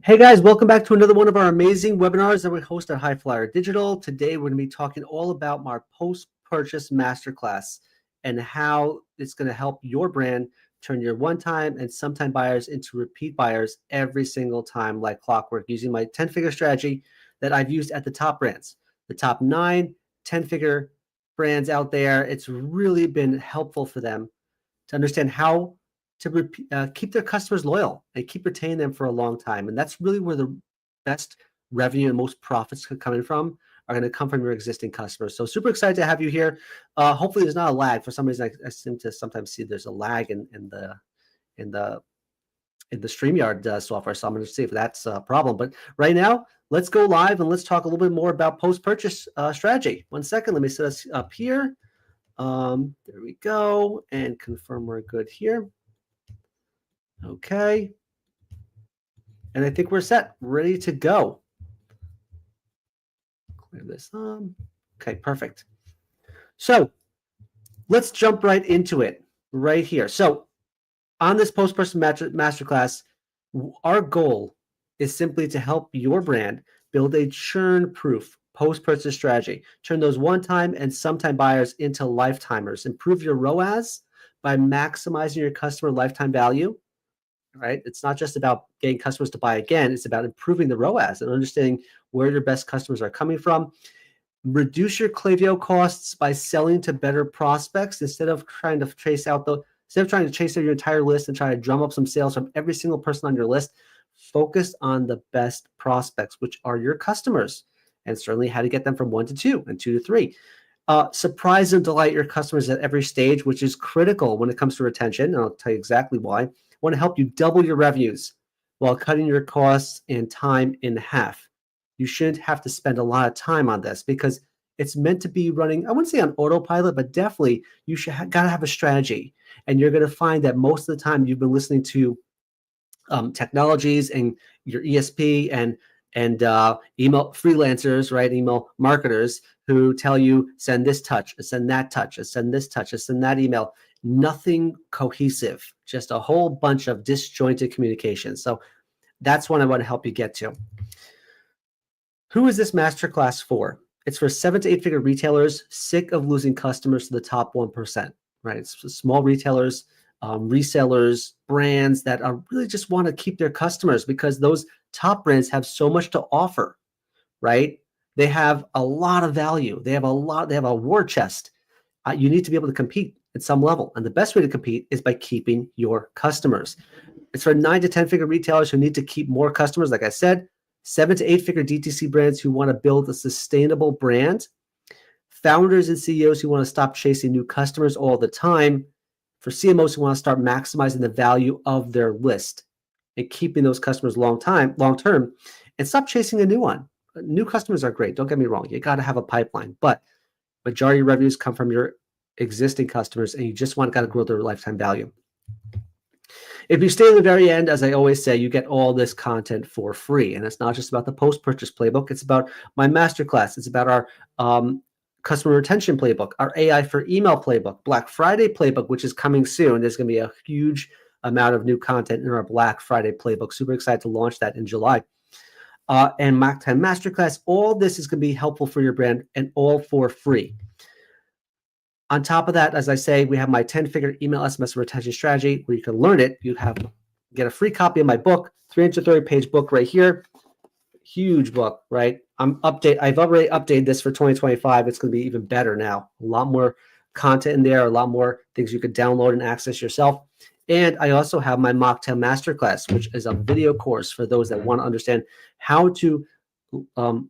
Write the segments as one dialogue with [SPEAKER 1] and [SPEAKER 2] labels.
[SPEAKER 1] Hey guys, welcome back to another one of our amazing webinars that we host at High Flyer Digital. Today we're going to be talking all about our post-purchase masterclass and how it's going to help your brand turn your one-time and sometime buyers into repeat buyers every single time like clockwork, using my 10-figure strategy that I've used at the top brands, the top 9 10-figure brands out there. It's really been helpful for them to understand how to keep their customers loyal and keep retaining them for a long time. And that's really where the best revenue and most profits coming from are going to come from your existing customers. So super excited to have you here. Hopefully there's not a lag. For some reason, I seem to sometimes see there's a lag in the StreamYard software. So I'm going to see if that's a problem. But right now, let's go live and let's talk a little bit more about post-purchase strategy. 1 second, let me set us up here. There we go, and confirm we're good here. Okay. And I think we're set, ready to go. Clear this up. Okay, perfect. So let's jump right into it right here. So on this post-purchase masterclass, our goal is simply to help your brand build a churn-proof post-purchase strategy. Turn those one-time and sometime buyers into lifetimers. Improve your ROAS by maximizing your customer lifetime value. Right? It's not just about getting customers to buy again. It's about improving the ROAS and understanding where your best customers are coming from. Reduce your Klaviyo costs by selling to better prospects instead of trying to chase out your entire list and try to drum up some sales from every single person on your list. Focus on the best prospects, which are your customers, and certainly how to get them from 1 to 2 and 2 to 3. Surprise and delight your customers at every stage, which is critical when it comes to retention. And I'll tell you exactly why. Want to help you double your revenues while cutting your costs and time in half. You shouldn't have to spend a lot of time on this because it's meant to be running, I wouldn't say on autopilot, but definitely you should gotta have a strategy. And you're going to find that most of the time you've been listening to technologies and your ESP and email freelancers, right? Email marketers who tell you send this touch, send that touch, send this touch, send that email. Nothing cohesive, just a whole bunch of disjointed communication. So that's what I want to help you get to. Who is this masterclass for? It's for 7 to 8 figure retailers sick of losing customers to the top 1%, right? It's for small retailers, resellers, brands that are really just want to keep their customers because those top brands have so much to offer, right? They have a lot of value. They have a war chest. You need to be able to compete at some level. And the best way to compete is by keeping your customers. It's for 9 to 10 figure retailers who need to keep more customers. Like I said, 7 to 8 figure DTC brands who want to build a sustainable brand, founders and CEOs who want to stop chasing new customers all the time, for CMOs who want to start maximizing the value of their list and keeping those customers long term, and stop chasing a new one. New customers are great. Don't get me wrong. You got to have a pipeline, but majority of revenues come from your existing customers, and you just got to grow their lifetime value. If you stay to the very end, as I always say, you get all this content for free. And it's not just about the post-purchase playbook. It's about my masterclass. It's about our customer retention playbook, our AI for email playbook, Black Friday playbook, which is coming soon. There's going to be a huge amount of new content in our Black Friday playbook. Super excited to launch that in July. And Mock 10 Masterclass. All this is going to be helpful for your brand and all for free. On top of that, as I say, we have my 10-figure email SMS retention strategy where you can learn it. Get a free copy of my book, 330-page book right here. Huge book, right? I've already updated this for 2025. It's going to be even better now. A lot more content in there, a lot more things you could download and access yourself. And I also have my Mock 10 Masterclass, which is a video course for those that want to understand how to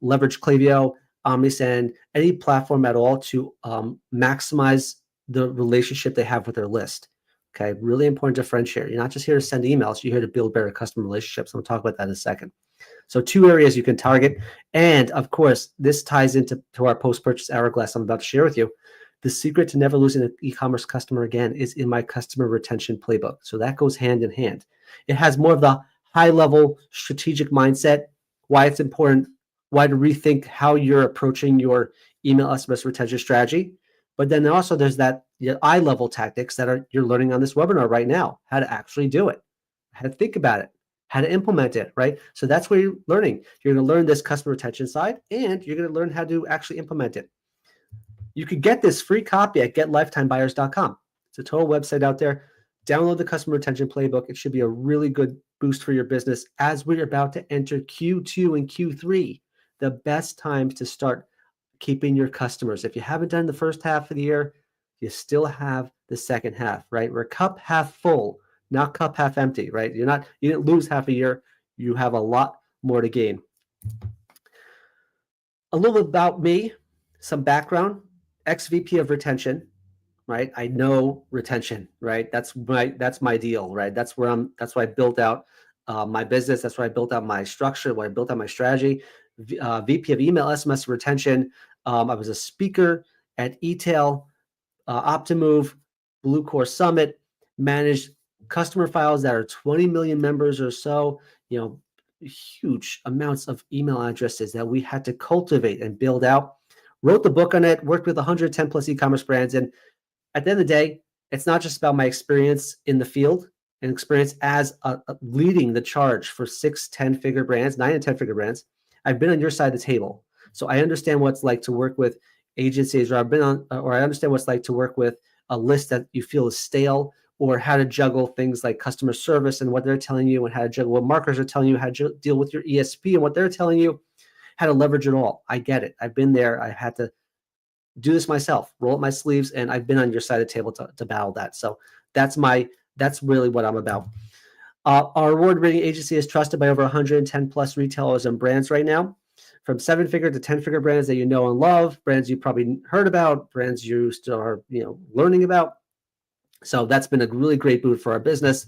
[SPEAKER 1] leverage Klaviyo, OmniSend, any platform at all to maximize the relationship they have with their list. Okay, really important differentiator. You're not just here to send emails, you're here to build better customer relationships. I'm going to talk about that in a second. So 2 areas you can target. And of course, this ties into our post-purchase hourglass I'm about to share with you. The secret to never losing an e-commerce customer again is in my customer retention playbook. So that goes hand in hand. It has more of the high-level strategic mindset, why it's important, why to rethink how you're approaching your email SMS retention strategy. But then also there's that eye-level tactics that you're learning on this webinar right now, how to actually do it, how to think about it, how to implement it, right? So that's where you're learning. You're going to learn this customer retention side, and you're going to learn how to actually implement it. You could get this free copy at getlifetimebuyers.com. It's a total website out there. Download the customer retention playbook. It should be a really good boost for your business as we're about to enter Q2 and Q3, the best times to start keeping your customers. If you haven't done the first half of the year, you still have the second half, right? We're cup half full, not cup half empty, right? You didn't lose half a year. You have a lot more to gain. A little bit about me, some background, ex-VP of retention, right? I know retention, right? That's my deal, right? That's why I built out my business. That's where I built out my structure, where I built out my strategy. VP of email SMS retention. I was a speaker at eTail, Optimove, Blue Core Summit, managed customer files that are 20 million members or so, huge amounts of email addresses that we had to cultivate and build out. Wrote the book on it, worked with 110 plus e-commerce brands. And at the end of the day, it's not just about my experience in the field and experience as leading the charge for 6, 10-figure brands, 9 and 10-figure brands. I've been on your side of the table. So I understand what it's like to work with agencies, or I understand what it's like to work with a list that you feel is stale, or how to juggle things like customer service and what they're telling you, and how to juggle what marketers are telling you, how to deal with your ESP and what they're telling you, how to leverage it all. I get it. I've been there. I had to do this myself, roll up my sleeves, and I've been on your side of the table to battle that. So that's really what I'm about. Our award-winning agency is trusted by over 110 plus retailers and brands right now, from 7-figure to 10-figure brands that you know and love, brands you probably heard about, brands you still are learning about. So that's been a really great boot for our business.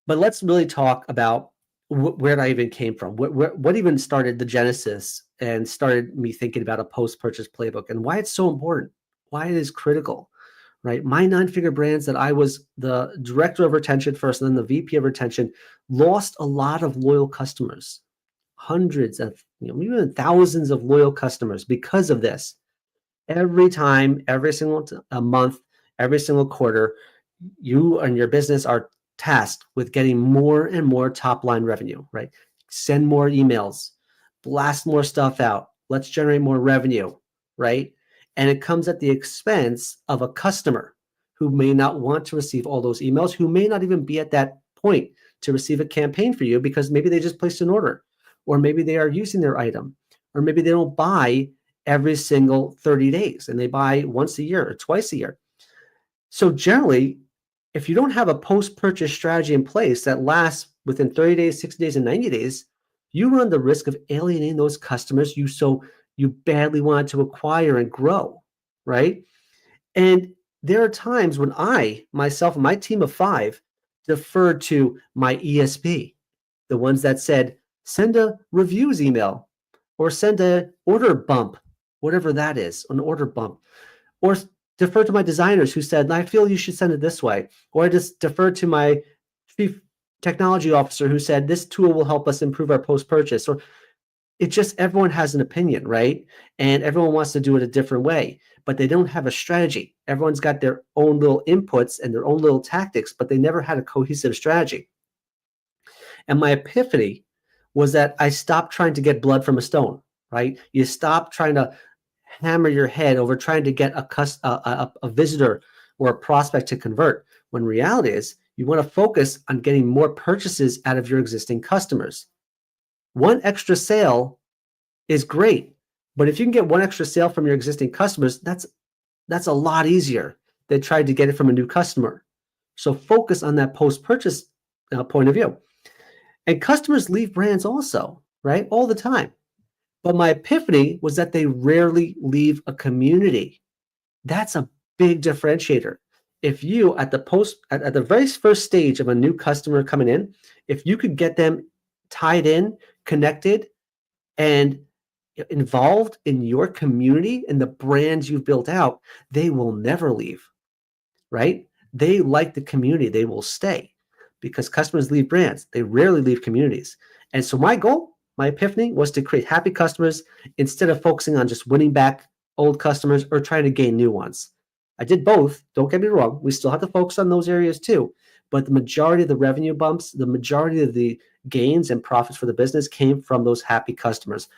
[SPEAKER 1] But let's really talk about where I even came from. What even started the genesis and started me thinking about a post-purchase playbook, and why it's so important, why it is critical, right? My 9-figure brands that I was the director of retention first, and then the VP of retention, lost a lot of loyal customers, hundreds of, even thousands of loyal customers because of this. Every time, every single month, every single quarter, you and your business are tasked with getting more and more top line revenue, right? Send more emails, blast more stuff out. Let's generate more revenue, right? And it comes at the expense of a customer who may not want to receive all those emails, who may not even be at that point to receive a campaign for you, because maybe they just placed an order, or maybe they are using their item, or maybe they don't buy every single 30 days and they buy once a year or twice a year. So generally, if you don't have a post-purchase strategy in place that lasts within 30 days, 60 days, and 90 days, you run the risk of alienating those customers you badly wanted to acquire and grow, right? And there are times when I, myself, and my team of 5 deferred to my ESP, the ones that said, send a reviews email, or send a order bump, whatever that is, an order bump, or defer to my designers who said, I feel you should send it this way. Or I just deferred to my chief technology officer who said, this tool will help us improve our post-purchase. Or everyone has an opinion, right? And everyone wants to do it a different way, but they don't have a strategy. Everyone's got their own little inputs and their own little tactics, but they never had a cohesive strategy. And my epiphany was that I stopped trying to get blood from a stone, right? You stop trying to hammer your head over trying to get a visitor or a prospect to convert, when reality is you want to focus on getting more purchases out of your existing customers. One extra sale is great, but if you can get one extra sale from your existing customers, that's a lot easier than trying to get it from a new customer. So focus on that post-purchase point of view. And customers leave brands also, right? All the time. But my epiphany was that they rarely leave a community. That's a big differentiator. If you, at the very first stage of a new customer coming in, if you could get them tied in, connected, and involved in your community and the brands you've built out, they will never leave, right? They like the community. They will stay, because customers leave brands. They rarely leave communities. And so my goal, my epiphany, was to create happy customers instead of focusing on just winning back old customers or trying to gain new ones. I did both. Don't get me wrong. We still have to focus on those areas too. but the majority of the revenue bumps, the majority of the gains and profits for the business came from those happy customers.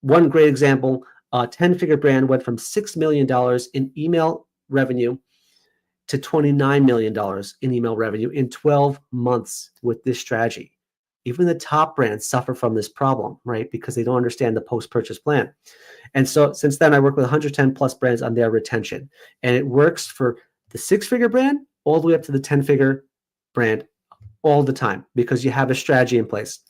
[SPEAKER 1] One great example, a 10-figure brand went from $6 million in email revenue to $29 million in email revenue in 12 months with this strategy. Even the top brands suffer from this problem, right? Because they don't understand the post-purchase plan. And so since then, I work with 110 plus brands on their retention. And it works for the 6-figure brand all the way up to the 10-figure brand all the time because you have a strategy in place.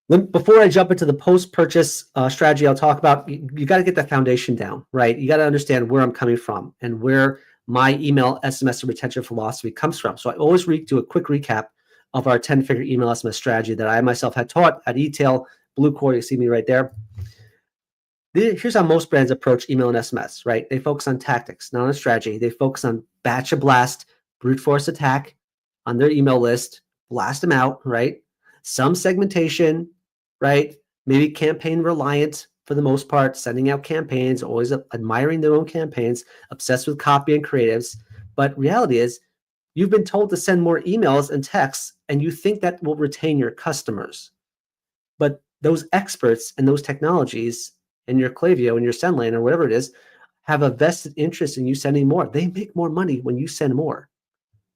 [SPEAKER 1] Before I jump into the post-purchase strategy, I'll talk about you got to get the foundation down, right? You got to understand where I'm coming from and where my email SMS retention philosophy comes from. So I always do a quick recap of our 10-figure email SMS strategy that I myself had taught at eTail, Blue Core. You see me right there. Here's how most brands approach email and SMS, right? They focus on tactics, not on strategy. They focus on batch and blast, brute force attack on their email list, blast them out, right? Some segmentation, right? Maybe campaign reliant for the most part, sending out campaigns, always admiring their own campaigns, obsessed with copy and creatives. But reality is, you've been told to send more emails and texts, and you think that will retain your customers. But those experts and those technologies in your Klaviyo and your SendLane or whatever it is have a vested interest in you sending more. They make more money when you send more,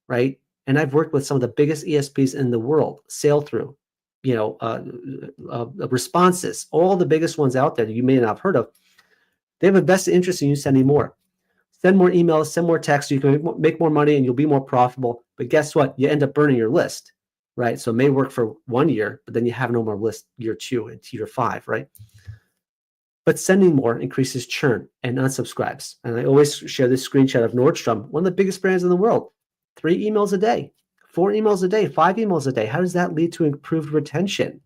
[SPEAKER 1] right? And I've worked with some of the biggest ESPs in the world, Sailthrough, Responses, all the biggest ones out there that you may not have heard of. They have a vested interest in you sending more. Send more emails, send more text, so you can make more money and you'll be more profitable. But guess what? You end up burning your list, right? So it may work for 1 year, but then you have no more list year 2 and year 5, right? But sending more increases churn and unsubscribes. And I always share this screenshot of Nordstrom, one of the biggest brands in the world. 3 emails a day, 4 emails a day, 5 emails a day. How does that lead to improved retention,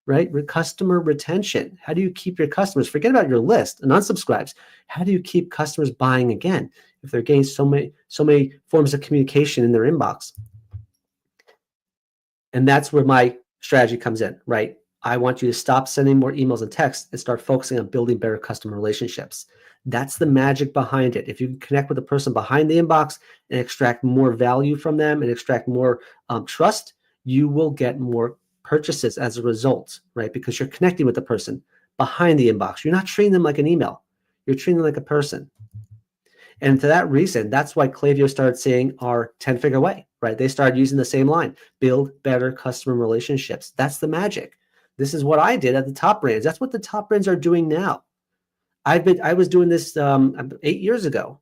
[SPEAKER 1] right? Customer retention. How do you keep your customers? Forget about your list and unsubscribes. How do you keep customers buying again if they're getting so many forms of communication in their inbox? And that's where my strategy comes in, right? I want you to stop sending more emails and texts and start focusing on building better customer relationships. That's the magic behind it. If you can connect with the person behind the inbox and extract more value from them and extract more trust, you will get more purchases as a result, right? Because you're connecting with the person behind the inbox. You're not treating them like an email. You're treating them like a person. And for that reason, that's why Klaviyo started saying our 10-figure way, right? They started using the same line, build better customer relationships. That's the magic. This is what I did at the top brands. That's what the top brands are doing now. I was doing this 8 years ago,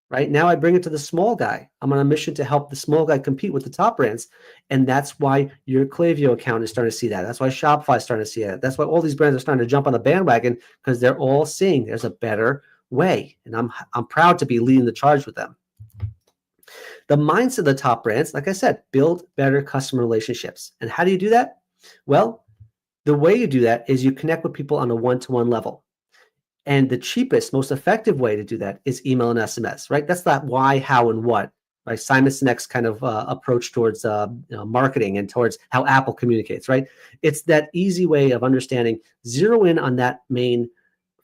[SPEAKER 1] right? Now I bring it to the small guy. I'm on a mission to help the small guy compete with the top brands. And that's why your Klaviyo account is starting to see that. That's why Shopify is starting to see that. That's why all these brands are starting to jump on the bandwagon because they're all seeing there's a better way. And I'm proud to be leading the charge with them. The mindset of the top brands, like I said, build better customer relationships. And how do you do that? Well, the way you do that is you connect with people on a one-to-one level. And the cheapest, most effective way to do that is email and SMS, right? That's that why, how, and what, right? Simon Sinek's kind of approach towards marketing and towards how Apple communicates, right? It's that easy way of understanding, zero in on that main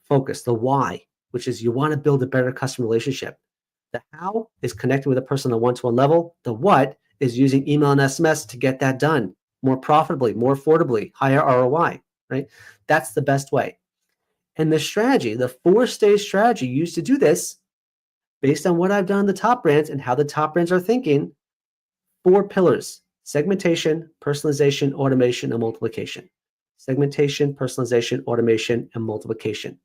[SPEAKER 1] focus, the why, which is you want to build a better customer relationship. The how is connecting with a person on a one-to-one level. The what is using email and SMS to get that done more profitably, more affordably, higher ROI, right? That's the best way. And the strategy, the 4-stage strategy used to do this, based on what I've done in the top brands and how the top brands are thinking, 4 pillars: segmentation, personalization, automation, and multiplication. Segmentation, personalization, automation, and multiplication.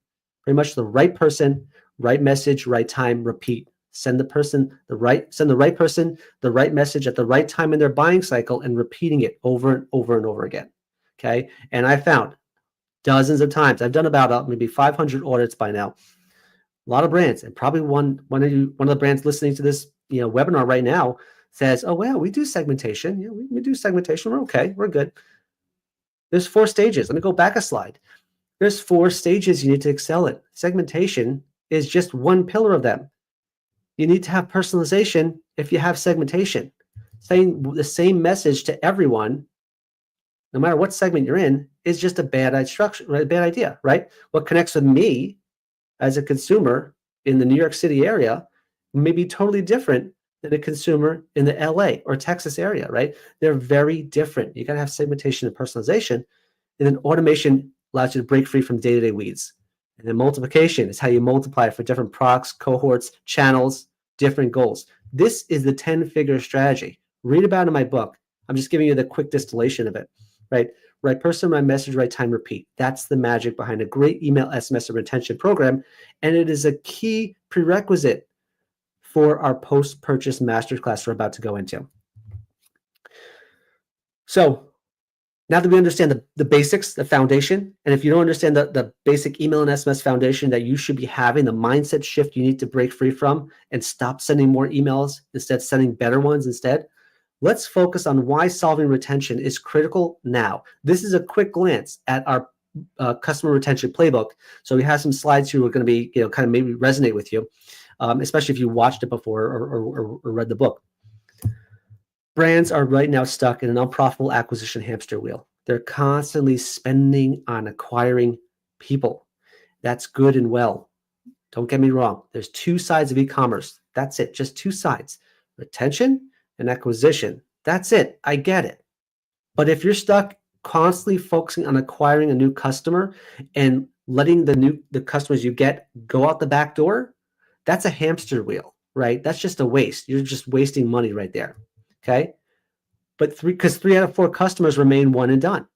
[SPEAKER 1] Pretty much the right person, right message, right time, repeat. Send the right person the right message at the right time in their buying cycle and repeating it over and over and over again. Okay. And I found dozens of times, I've done about maybe 500 audits by now. A lot of brands, and probably one of the brands listening to this webinar right now says, "Oh well, we do segmentation. Yeah, we do segmentation. We're okay. We're good." There's 4 stages. Let me go back a slide. There's 4 stages you need to excel at. Segmentation is just one pillar of them. You need to have personalization if you have segmentation. Saying the same message to everyone, no matter what segment you're in, is just a bad idea, right? What connects with me as a consumer in the New York City area may be totally different than a consumer in the LA or Texas area, right? They're very different. You got to have segmentation and personalization. And then automation allows you to break free from day-to-day weeds. And then multiplication is how you multiply for different products, cohorts, channels, different goals. This is the 10-figure strategy. Read about it in my book. I'm just giving you the quick distillation of it, right? Right person, right message, right time, repeat. That's the magic behind a great email SMS and retention program. And it is a key prerequisite for our post-purchase masterclass we're about to go into. So now that we understand the basics, the foundation, and if you don't understand the basic email and SMS foundation that you should be having, the mindset shift you need to break free from and stop sending more emails, instead sending better ones instead, let's focus on why solving retention is critical now. This is a quick glance at our customer retention playbook. So we have some slides here we're going to be, kind of maybe resonate with you, especially if you watched it before or read the book. Brands are right now stuck in an unprofitable acquisition hamster wheel. They're constantly spending on acquiring people. That's good and well. Don't get me wrong. There's two sides of e-commerce. That's it. Just two sides. Retention and acquisition. That's it. I get it. But if you're stuck constantly focusing on acquiring a new customer and letting the customers you get go out the back door, that's a hamster wheel, right? That's just a waste. You're just wasting money right there. Okay. But because 3 out of 4 customers remain one and done.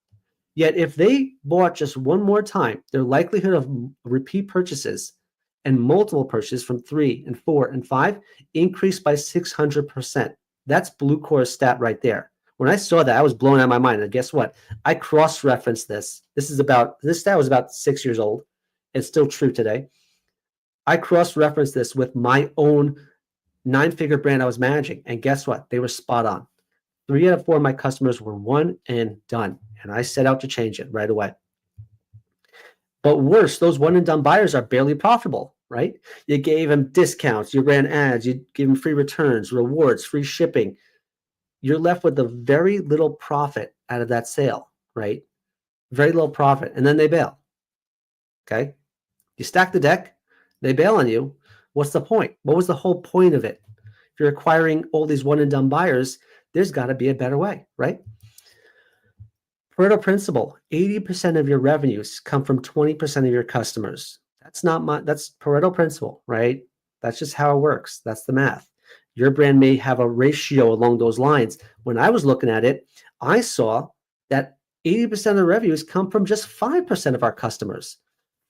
[SPEAKER 1] Yet if they bought just one more time, their likelihood of repeat purchases and multiple purchases from 3 and 4 and 5 increased by 600%. That's Blue Core's stat right there. When I saw that, I was blown out of my mind. And guess what? I cross-referenced this. This stat was about 6 years old. It's still true today. I cross-referenced this with my own 9-figure brand I was managing. And guess what? They were spot on. 3 out of 4 of my customers were one and done. And I set out to change it right away. But worse, those one and done buyers are barely profitable, right? You gave them discounts, you ran ads, you gave them free returns, rewards, free shipping. You're left with a very little profit out of that sale, right? Very little profit. And then they bail. Okay? You stack the deck, they bail on you. What's the point? What was the whole point of it? If you're acquiring all these one and done buyers, there's got to be a better way, right? Pareto principle, 80% of your revenues come from 20% of your customers. That's Pareto principle, right? That's just how it works. That's the math. Your brand may have a ratio along those lines. When I was looking at it, I saw that 80% of the revenues come from just 5% of our customers.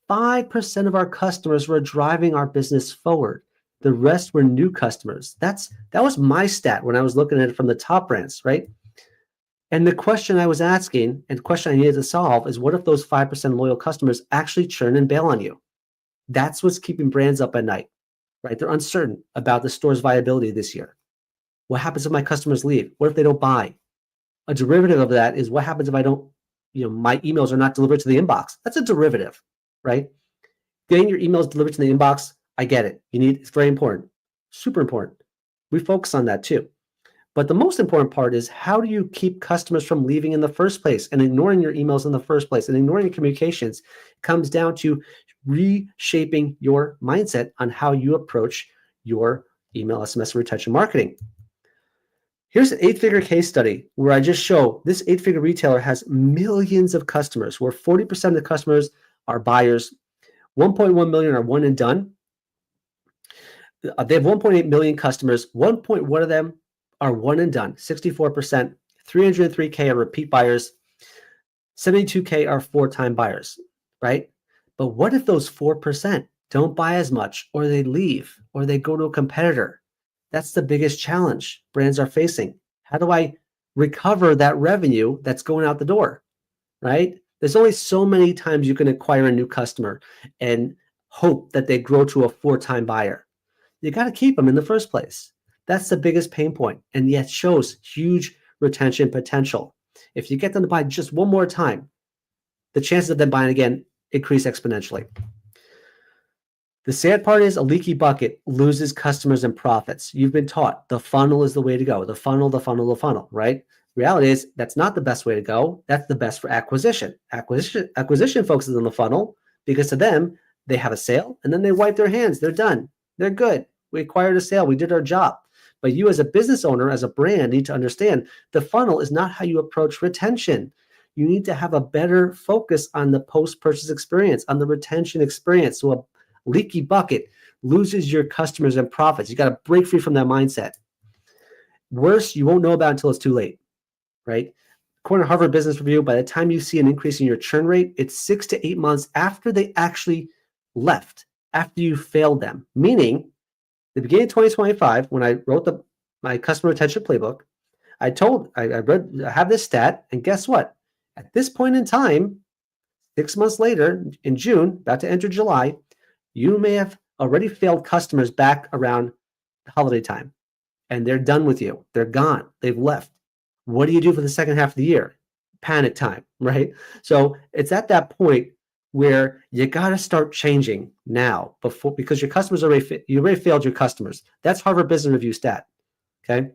[SPEAKER 1] 5% of our customers were driving our business forward. The rest were new customers. That was my stat when I was looking at it from the top brands, right? And the question I was asking and the question I needed to solve is, what if those 5% loyal customers actually churn and bail on you? That's what's keeping brands up at night, right? They're uncertain about the store's viability this year. What happens if my customers leave? What if they don't buy? A derivative of that is, what happens if I don't, my emails are not delivered to the inbox? That's a derivative, right? Getting your emails delivered to the inbox, I get it. It's very important, super important. We focus on that too. But the most important part is, how do you keep customers from leaving in the first place and ignoring your emails in the first place and ignoring your communications? It comes down to reshaping your mindset on how you approach your email, SMS, retention marketing. Here's an 8-figure case study where I just show this 8-figure retailer has millions of customers, where 40% of the customers are buyers, 1.1 million are one and done. They have 1.8 million customers. 1.1 of them are one and done, 64%. 303K are repeat buyers. 72K are 4-time buyers, right? But what if those 4% don't buy as much, or they leave, or they go to a competitor? That's the biggest challenge brands are facing. How do I recover that revenue that's going out the door, right? There's only so many times you can acquire a new customer and hope that they grow to a 4-time buyer. You got to keep them in the first place. That's the biggest pain point, and yet shows huge retention potential. If you get them to buy just one more time, the chances of them buying again increase exponentially. The sad part is, a leaky bucket loses customers and profits. You've been taught the funnel is the way to go. The funnel, right? Reality is, that's not the best way to go. That's the best for acquisition. Acquisition focuses on the funnel because to them, they have a sale and then they wipe their hands. They're done. They're good. We acquired a sale. We did our job. But you as a business owner, as a brand, need to understand the funnel is not how you approach retention. You need to have a better focus on the post-purchase experience, on the retention experience. So a leaky bucket loses your customers and profits. You got to break free from that mindset. Worse, you won't know about it until it's too late, right? According to Harvard Business Review, by the time you see an increase in your churn rate, it's 6 to 8 months after they actually left, after you failed them. Meaning, the beginning of 2025, when I wrote my customer retention playbook, I have this stat, and guess what? At this point in time, 6 months later, in June, about to enter July, you may have already failed customers back around the holiday time, and they're done with you. They're gone. They've left. What do you do for the second half of the year? Panic time, right? So it's at that point where you got to start changing now because your customers you already failed your customers. That's Harvard Business Review stat, okay?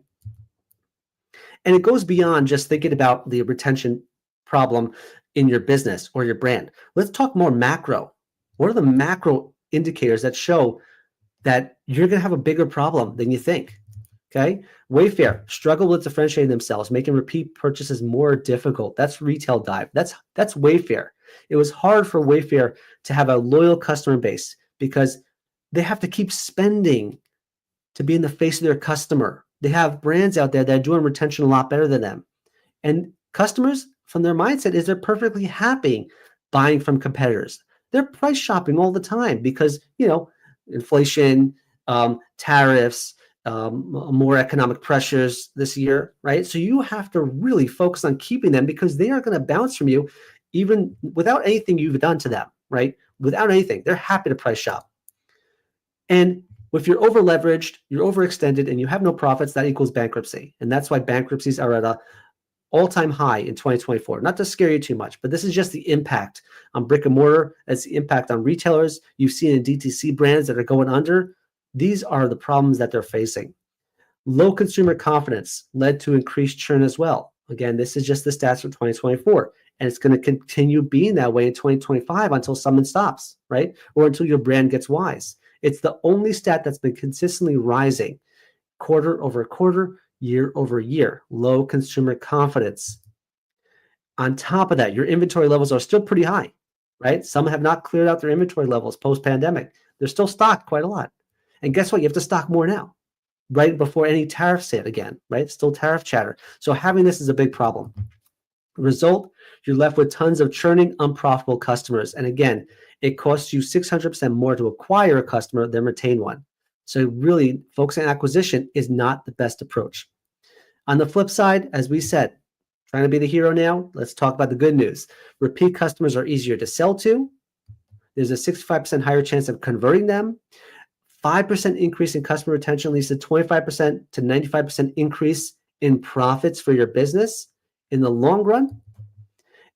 [SPEAKER 1] And it goes beyond just thinking about the retention problem in your business or your brand. Let's talk more macro. What are the macro indicators that show that you're going to have a bigger problem than you think? Okay. Wayfair struggled with differentiating themselves, making repeat purchases more difficult. That's retail dive. That's Wayfair. It was hard for Wayfair to have a loyal customer base because they have to keep spending to be in the face of their customer. They have brands out there that are doing retention a lot better than them. And customers, from their mindset, is they're perfectly happy buying from competitors. They're price shopping all the time because, inflation, tariffs, more economic pressures this year, right? So you have to really focus on keeping them because they are going to bounce from you even without anything you've done to them, right? Without anything, they're happy to price shop. And if you're over leveraged, you're overextended, and you have no profits, that equals bankruptcy. And that's why bankruptcies are at an all-time high in 2024. Not to scare you too much, but this is just the impact on brick and mortar. It's the impact on retailers. You've seen in DTC brands that are going under. These are the problems that they're facing. Low consumer confidence led to increased churn as well. Again, this is just the stats for 2024, and it's going to continue being that way in 2025 until someone stops, right? Or until your brand gets wise. It's the only stat that's been consistently rising quarter over quarter, year over year. Low consumer confidence. On top of that, your inventory levels are still pretty high, right? Some have not cleared out their inventory levels post-pandemic. They're still stocked quite a lot. And guess what? You have to stock more now, right before any tariffs hit again, right? Still tariff chatter. So having this is a big problem. The result, you're left with tons of churning, unprofitable customers. And again, it costs you 600% more to acquire a customer than retain one. So really, focusing on acquisition is not the best approach. On the flip side, as we said, trying to be the hero now, let's talk about the good news. Repeat customers are easier to sell to. There's a 65% higher chance of converting them. 5% increase in customer retention leads to 25% to 95% increase in profits for your business in the long run.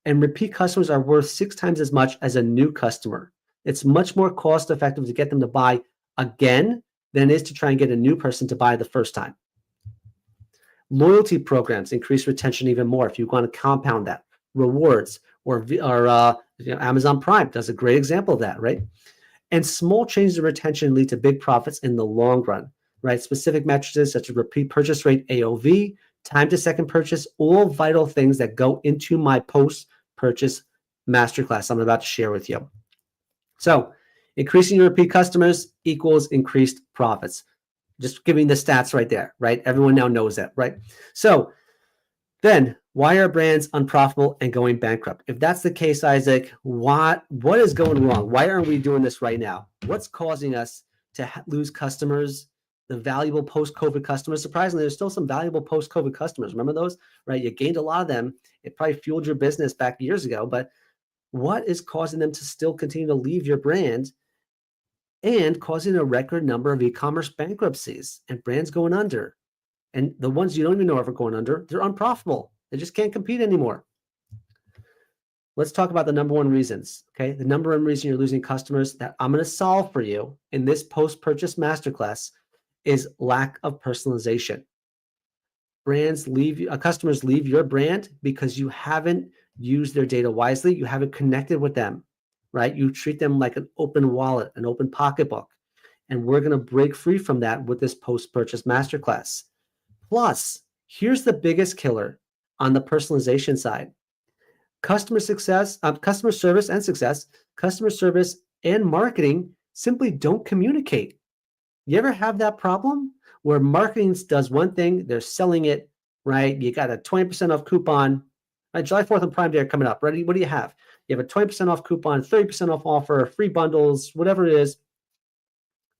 [SPEAKER 1] And repeat customers are worth 6 times as much as a new customer. It's much more cost effective to get them to buy again than it is to try and get a new person to buy the first time. Loyalty programs increase retention even more if you want to compound that. Rewards or Amazon Prime does a great example of that, right? And small changes in retention lead to big profits in the long run, right? Specific metrics such as repeat purchase rate, AOV, time to second purchase, all vital things that go into my post-purchase masterclass I'm about to share with you. So increasing your repeat customers equals increased profits. Just giving the stats right there, right? Everyone now knows that, right? So then why are brands unprofitable and going bankrupt? If that's the case, Isaac, what is going wrong? Why aren't we doing this right now? What's causing us to lose customers, the valuable post-COVID customers? Surprisingly, there's still some valuable post-COVID customers. Remember those, right? You gained a lot of them. It probably fueled your business back years ago, but what is causing them to still continue to leave your brand and causing a record number of e-commerce bankruptcies and brands going under? And the ones you don't even know are going under, they're unprofitable. They just can't compete anymore. Let's talk about the number one reasons, okay? The number one reason you're losing customers that I'm going to solve for you in this post-purchase masterclass is lack of personalization. Customers leave your brand because you haven't used their data wisely. You haven't connected with them, right? You treat them like an open wallet, an open pocketbook. And we're going to break free from that with this post-purchase masterclass. Plus, here's the biggest killer on the personalization side. Customer service and marketing simply don't communicate. You ever have that problem where marketing does one thing, they're selling it, right? You got a 20% off coupon. July 4th and Prime Day are coming up. Ready? What do you have? You have a 20% off coupon, 30% off offer, free bundles, whatever it is.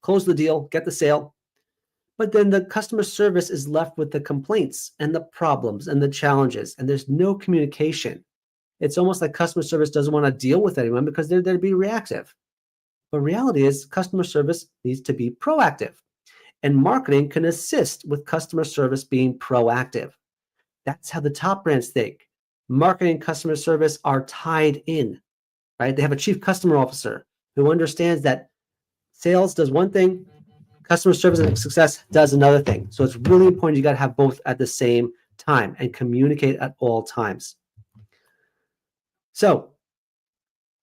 [SPEAKER 1] Close the deal, get the sale. But then the customer service is left with the complaints and the problems and the challenges, and there's no communication. It's almost like customer service doesn't want to deal with anyone because they're there to be reactive. But reality is customer service needs to be proactive, and marketing can assist with customer service being proactive. That's how the top brands think. Marketing and customer service are tied in, right? They have a chief customer officer who understands that sales does one thing, customer service and success does another thing. So it's really important. You got to have both at the same time and communicate at all times. So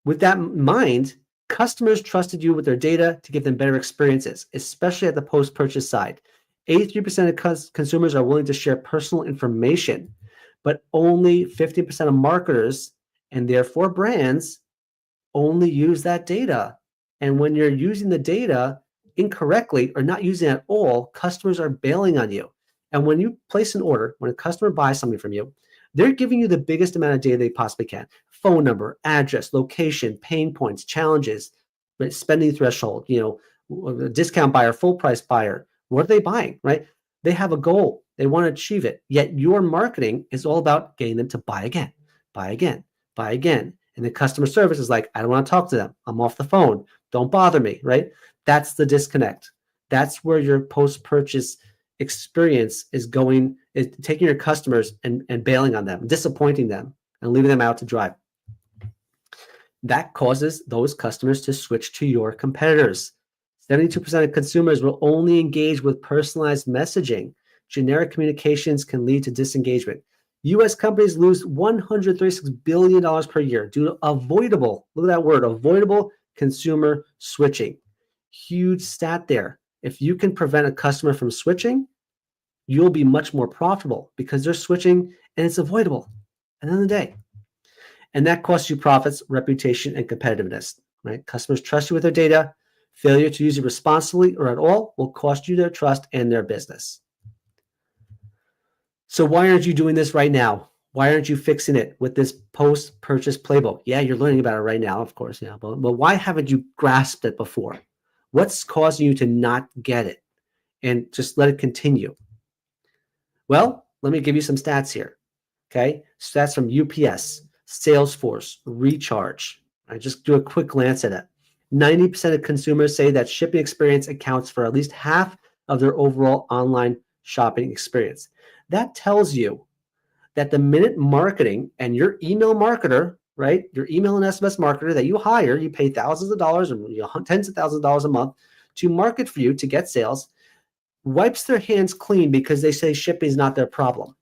[SPEAKER 1] with that in mind, customers trusted you with their data to give them better experiences, especially at the post-purchase side. 83% of consumers are willing to share personal information, but only 50% of marketers and therefore brands only use that data. And when you're using the data incorrectly or not using it at all, customers are bailing on you. And when you place an order, when a customer buys something from you, they're giving you the biggest amount of data they possibly can. Phone number, address, location, pain points, challenges, spending threshold, discount buyer, full price buyer. What are they buying, right? They have a goal. They want to achieve it. Yet your marketing is all about getting them to buy again, buy again, buy again. And the customer service is like, I don't want to talk to them. I'm off the phone. Don't bother me, right? That's the disconnect. That's where your post-purchase experience is taking your customers and bailing on them, disappointing them, and leaving them out to dry. That causes those customers to switch to your competitors. 72% of consumers will only engage with personalized messaging. Generic communications can lead to disengagement. U.S. companies lose $136 billion per year due to avoidable, look at that word, avoidable consumer switching. Huge stat there. If you can prevent a customer from switching, you'll be much more profitable because they're switching and it's avoidable at the end of the day. And that costs you profits, reputation, and competitiveness, right? Customers trust you with their data. Failure to use it responsibly or at all will cost you their trust and their business. So why aren't you doing this right now? Why aren't you fixing it with this post-purchase playbook? Yeah, you're learning about it right now, of course, yeah, but why haven't you grasped it before? What's causing you to not get it and just let it continue? Well, let me give you some stats here, okay? Stats from UPS, Salesforce, Recharge. I just do a quick glance at it. 90% of consumers say that shipping experience accounts for at least half of their overall online shopping experience. That tells you that the minute marketing and your email marketer, right, your email and SMS marketer that you hire, you pay thousands of dollars and tens of thousands of dollars a month to market for you to get sales, wipes their hands clean because they say shipping is not their problem.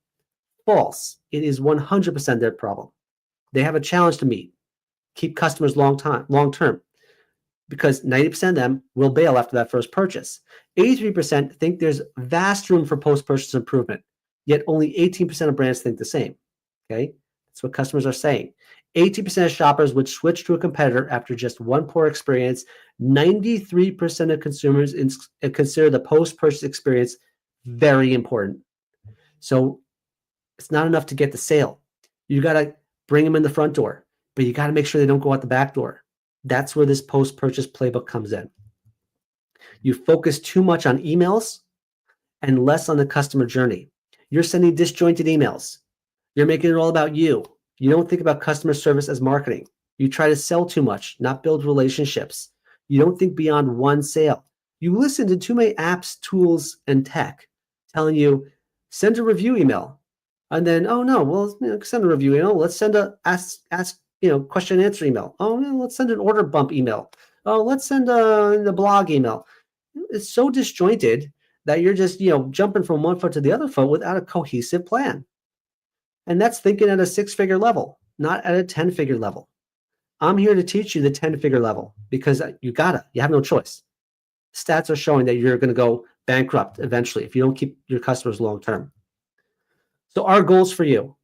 [SPEAKER 1] False. It is 100% their problem. They have a challenge to meet. Keep customers long term, because 90% of them will bail after that first purchase. 83% think there's vast room for post-purchase improvement, yet only 18% of brands think the same. Okay, that's what customers are saying. 80% of shoppers would switch to a competitor after just one poor experience. 93% of consumers consider the post-purchase experience very important. So it's not enough to get the sale. You got to bring them in the front door, but you got to make sure they don't go out the back door. That's where this post-purchase playbook comes in. You focus too much on emails and less on the customer journey. You're sending disjointed emails. You're making it all about you. You don't think about customer service as marketing. You try to sell too much, not build relationships. You don't think beyond one sale. You listen to too many apps, tools, and tech telling you, send a review email. And then, oh no, well, send a review email. Let's send a ask question and answer email. Oh no, let's send an order bump email. Oh, let's send a blog email. It's so disjointed that you're just jumping from one foot to the other foot without a cohesive plan. And that's thinking at a 6-figure level, not at a 10-figure level. I'm here to teach you the 10-figure level because you have no choice. stats are showing that you're going to go bankrupt eventually if you don't keep your customers long term. So our goals for you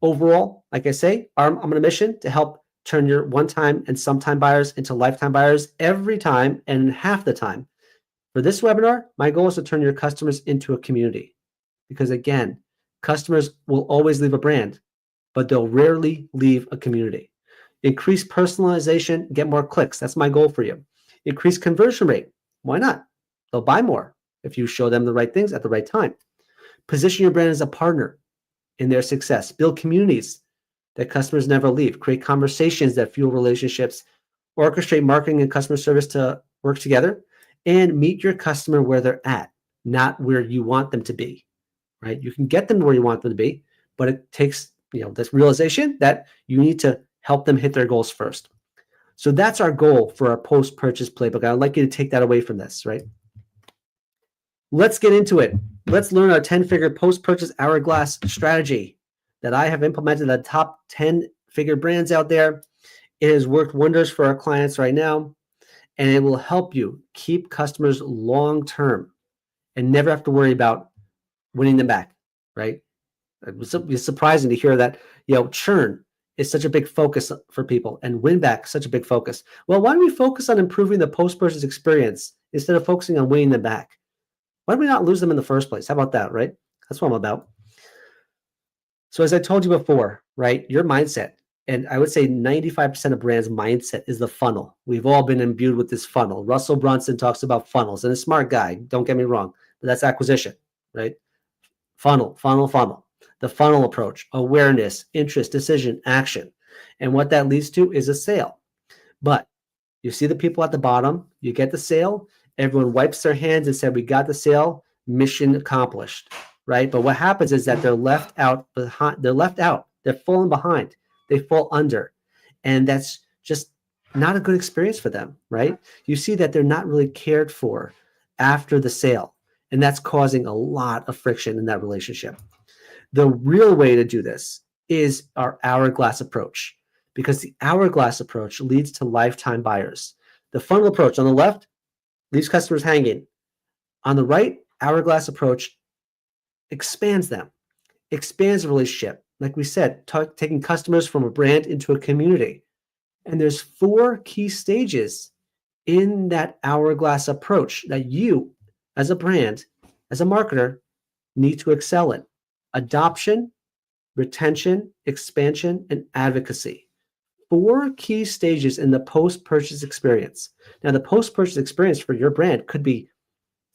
[SPEAKER 1] overall, like I say, I'm on a mission to help turn your one-time and sometime buyers into lifetime buyers every time and half the time. For this webinar, my goal is to turn your customers into a community, because again, customers will always leave a brand, but they'll rarely leave a community. Increase personalization, get more clicks. That's my goal for you. Increase conversion rate. Why not? They'll buy more if you show them the right things at the right time. Position your brand as a partner in their success. Build communities that customers never leave. Create conversations that fuel relationships. Orchestrate marketing and customer service to work together. And meet your customer where they're at, not where you want them to be, right? You can get them where you want them to be, but it takes, this realization that you need to help them hit their goals first. So that's our goal for our post-purchase playbook. I'd like you to take that away from this, right? Let's get into it. Let's learn our 10-figure post-purchase hourglass strategy that I have implemented at top 10-figure brands out there. It has worked wonders for our clients right now, and it will help you keep customers long-term and never have to worry about winning them back, right? It's surprising to hear that, churn is such a big focus for people and win back such a big focus. Well, why don't we focus on improving the post-purchase experience instead of focusing on winning them back? Why don't we not lose them in the first place? How about that, right? That's what I'm about. So as I told you before, right, your mindset, and I would say 95% of brands' mindset is the funnel. We've all been imbued with this funnel. Russell Brunson talks about funnels, and a smart guy, don't get me wrong, but that's acquisition, right? Funnel. The funnel approach, awareness, interest, decision, action. And what that leads to is a sale. But you see the people at the bottom, you get the sale, everyone wipes their hands and said, we got the sale, mission accomplished, right? But what happens is that they're left out behind, they're falling behind, they fall under. And that's just not a good experience for them, right? You see that they're not really cared for after the sale. And that's causing a lot of friction in that relationship. The real way to do this is our hourglass approach, because the hourglass approach leads to lifetime buyers. The funnel approach on the left leaves customers hanging. On the right, hourglass approach expands them, expands the relationship. Like we said, taking customers from a brand into a community. And there's 4 key stages in that hourglass approach that you, as a brand, as a marketer, need to excel in. Adoption, retention, expansion, and advocacy. 4 key stages in the post-purchase experience. Now, the post-purchase experience for your brand could be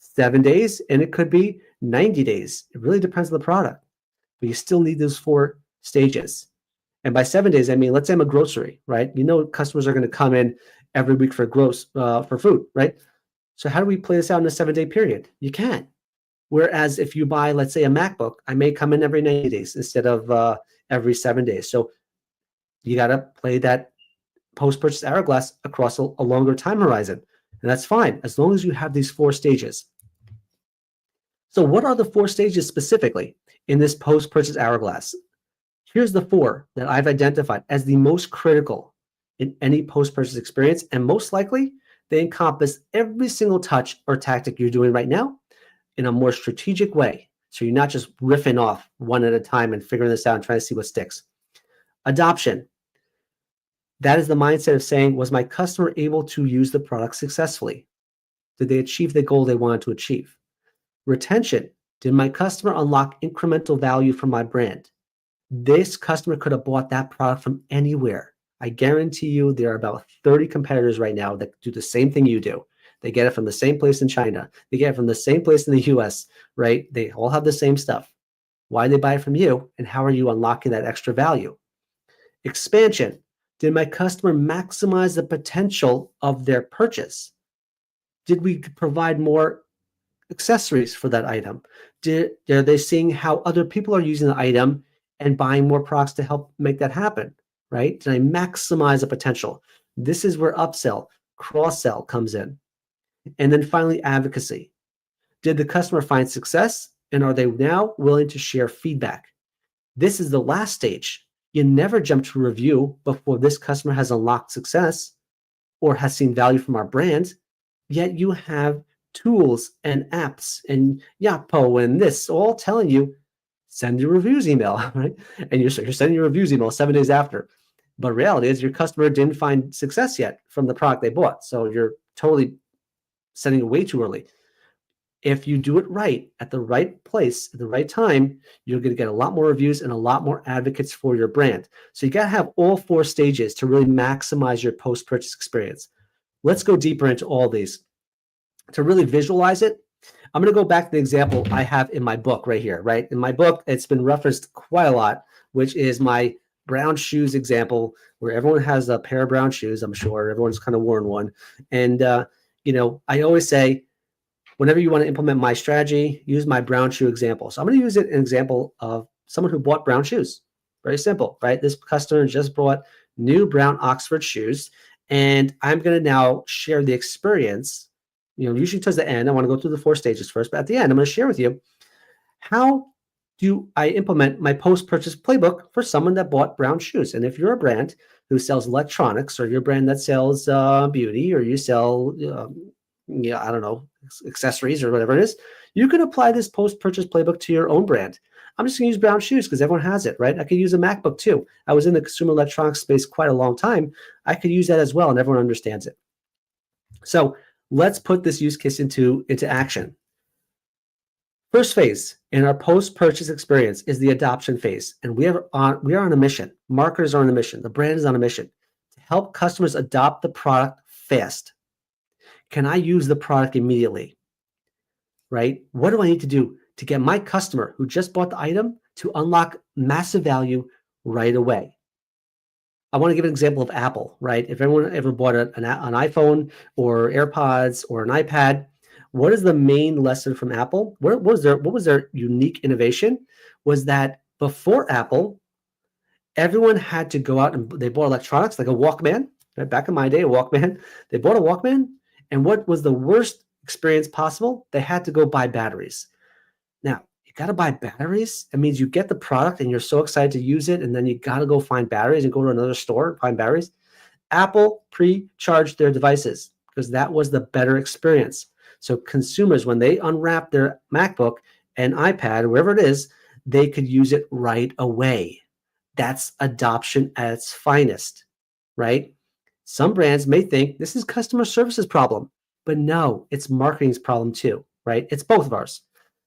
[SPEAKER 1] 7 days, and it could be 90 days. It really depends on the product. But you still need those 4 stages. And by 7 days, I mean, let's say I'm a grocery, right? Customers are going to come in every week for food, right? So how do we play this out in a 7-day period? You can't. Whereas if you buy, let's say, a MacBook, I may come in every 90 days instead of every 7 days. So you got to play that post-purchase hourglass across a longer time horizon. And that's fine, as long as you have these 4 stages. So what are the 4 stages specifically in this post-purchase hourglass? Here's the 4 that I've identified as the most critical in any post-purchase experience. And most likely, they encompass every single touch or tactic you're doing right now in a more strategic way. So you're not just riffing off one at a time and figuring this out and trying to see what sticks. Adoption. That is the mindset of saying, was my customer able to use the product successfully? Did they achieve the goal they wanted to achieve? Retention. Did my customer unlock incremental value from my brand? This customer could have bought that product from anywhere. I guarantee you there are about 30 competitors right now that do the same thing you do. They get it from the same place in China. They get it from the same place in the US, right? They all have the same stuff. Why did they buy it from you? And how are you unlocking that extra value? Expansion. Did my customer maximize the potential of their purchase? Did we provide more accessories for that item? Are they seeing how other people are using the item and buying more products to help make that happen, right? Did I maximize the potential? This is where upsell, cross-sell comes in. And then finally, advocacy. Did the customer find success, and are they now willing to share feedback? This is the last stage. You never jump to review before this customer has unlocked success or has seen value from our brand. yet you have tools and apps and Yapo and this all telling you, send your reviews email, right? And you're sending your reviews email 7 days after. But reality is your customer didn't find success yet from the product they bought. So you're totally sending it way too early. If you do it right at the right place at the right time, you're going to get a lot more reviews and a lot more advocates for your brand. So you got to have all 4 stages to really maximize your post-purchase experience. Let's go deeper into all these. To really visualize it, I'm going to go back to the example I have in my book right here, right? In my book, it's been referenced quite a lot, which is my brown shoes example, where everyone has a pair of brown shoes. I'm sure everyone's kind of worn one. And, I always say, whenever you want to implement my strategy, use my brown shoe example. So I'm going to use an example of someone who bought brown shoes. Very simple, right? This customer just bought new brown Oxford shoes, and I'm going to now share the experience. Usually towards the end, I want to go through the 4 stages first, but at the end, I'm going to share with you how do I implement my post-purchase playbook for someone that bought brown shoes. And if you're a brand who sells electronics, or you're a brand that sells beauty, or you sell, I don't know, accessories or whatever it is, you can apply this post-purchase playbook to your own brand. I'm just going to use brown shoes because everyone has it, right? I could use a MacBook too. I was in the consumer electronics space quite a long time. I could use that as well, and everyone understands it. So let's put this use case into action. First phase in our post-purchase experience is the adoption phase, and we are on a mission. Marketers are on a mission. The brand is on a mission to help customers adopt the product fast. Can I use the product immediately? Right? What do I need to do to get my customer who just bought the item to unlock massive value right away? I want to give an example of Apple, right? If everyone ever bought an iPhone or AirPods or an iPad, what is the main lesson from Apple? What was their unique innovation? Was that before Apple, everyone had to go out and they bought electronics like a Walkman. Right? Back in my day, a Walkman. They bought a Walkman, and what was the worst experience possible? They had to go buy batteries. Now, you got to buy batteries. It means you get the product and you're so excited to use it, and then you got to go find batteries and go to another store and find batteries. Apple pre-charged their devices because that was the better experience. So consumers, when they unwrap their MacBook and iPad, wherever it is, they could use it right away. That's adoption at its finest, right? Some brands may think this is customer service's problem, but no, it's marketing's problem too, right? It's both of ours.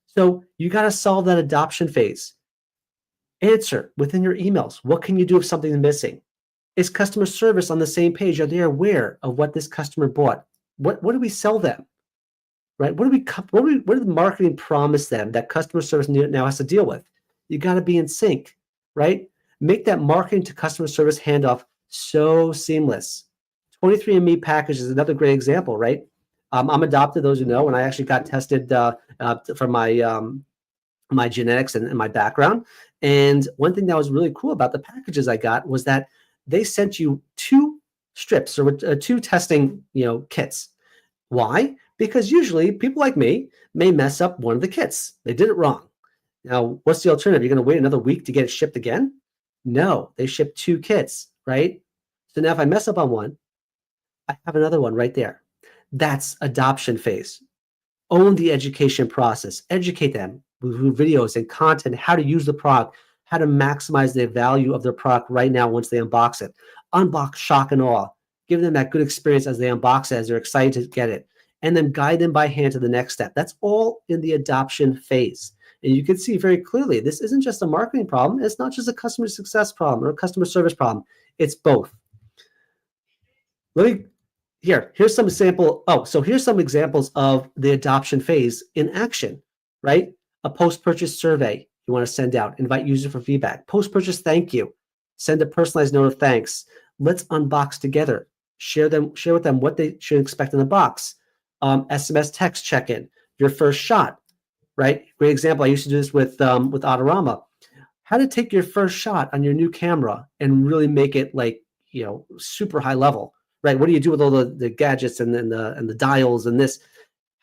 [SPEAKER 1] So you got to solve that adoption phase. Answer within your emails. What can you do if something's missing? Is customer service on the same page? Are they aware of what this customer bought? What do we sell them? Right? What did the marketing promise them that customer service now has to deal with? You got to be in sync, right? Make that marketing to customer service handoff so seamless. 23andMe package is another great example, right? I'm adopted, those who know, and I actually got tested for my genetics and my background. And one thing that was really cool about the packages I got was that they sent you 2 strips or 2 testing, kits. Why? Because usually people like me may mess up one of the kits. They did it wrong. Now, what's the alternative? You're going to wait another week to get it shipped again? No, they ship 2 kits, right? So now if I mess up on one, I have another one right there. That's adoption phase. Own the education process. Educate them with videos and content, how to use the product, how to maximize the value of their product right now once they unbox it. Unbox, shock, and awe. Give them that good experience as they unbox it, as they're excited to get it. And then guide them by hand to the next step. That's all in the adoption phase. And you can see very clearly, this isn't just a marketing problem. It's not just a customer success problem or a customer service problem. It's both. Here's some example. Here's some examples of the adoption phase in action, right? A post-purchase survey you want to send out, invite user for feedback. Post-purchase thank you, send a personalized note of thanks. Let's unbox together. Share with them what they should expect in the box. SMS text check-in, your first shot, right? Great example. I used to do this with Autorama. How to take your first shot on your new camera and really make it super high level. Right? What do you do with all the gadgets and the dials and this?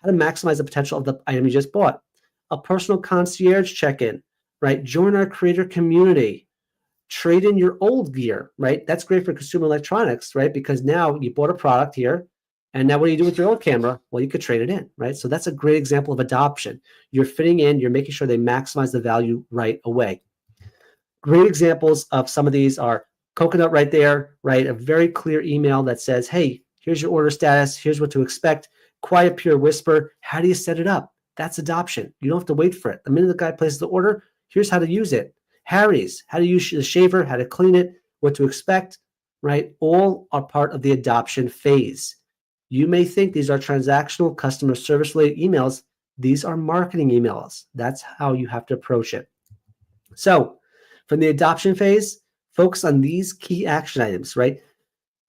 [SPEAKER 1] How to maximize the potential of the item you just bought. A personal concierge check-in, right? Join our creator community. Trade in your old gear, right? That's great for consumer electronics, right? Because now you bought a product here, And now what do you do with your old camera? Well, you could trade it in, right? So that's a great example of adoption. You're fitting in, you're making sure they maximize the value right away. Great examples of some of these are Coconut right there, right? A very clear email that says, hey, here's your order status. Here's what to expect. Quiet Pure Whisper. How do you set it up? That's adoption. You don't have to wait for it. The minute the guy places the order, here's how to use it. Harry's, how to use the shaver, how to clean it, what to expect, right? All are part of the adoption phase. You may think these are transactional customer service related emails. These are marketing emails. That's how you have to approach it. So from the adoption phase, focus on these key action items, right?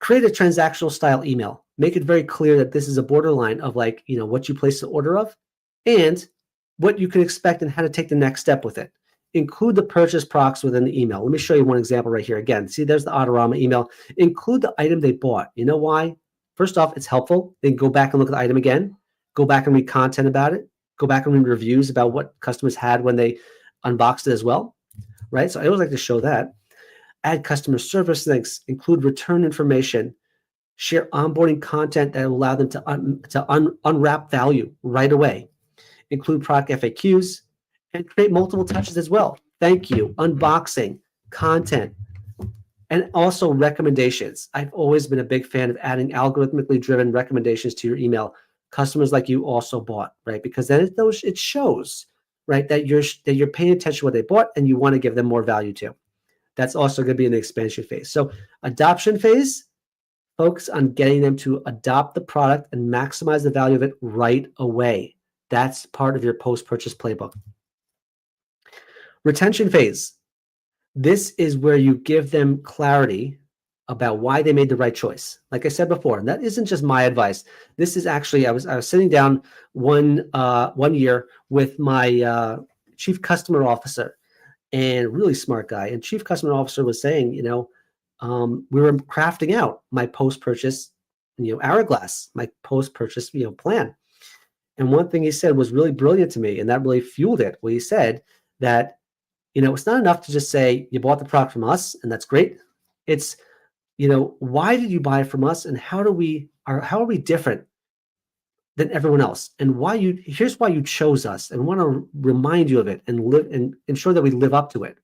[SPEAKER 1] Create a transactional style email. Make it very clear that this is a borderline of like, what you place the order of and what you can expect and how to take the next step with it. Include the purchase procs within the email. Let me show you one example right here. Again, see, there's the Autorama email. Include the item they bought. You know why? First off, it's helpful. Then go back and look at the item again. Go back and read content about it. Go back and read reviews about what customers had when they unboxed it as well, right? So I always like to show that. Add customer service links. Include return information. Share onboarding content that will allow them to unwrap value right away. Include product FAQs. And create multiple touches as well. Thank you, unboxing, content, and also recommendations. I've always been a big fan of adding algorithmically driven recommendations to your email. Customers like you also bought, right? Because then it shows, right, that you're paying attention to what they bought and you want to give them more value to. That's also going to be in the expansion phase. So adoption phase, focus on getting them to adopt the product and maximize the value of it right away. That's part of your post-purchase playbook. Retention phase. This is where you give them clarity about why they made the right choice. Like I said before, and that isn't just my advice. This is actually, I was sitting down one year with my chief customer officer, and really smart guy. And chief customer officer was saying, we were crafting out my post-purchase, hourglass, my post-purchase, plan. And one thing he said was really brilliant to me, and that really fueled it. Well, he said that it's not enough to just say you bought the product from us and that's great. It's, why did you buy it from us and how are we different than everyone else? And here's why you chose us, and want to remind you of it and live and ensure that we live up to it.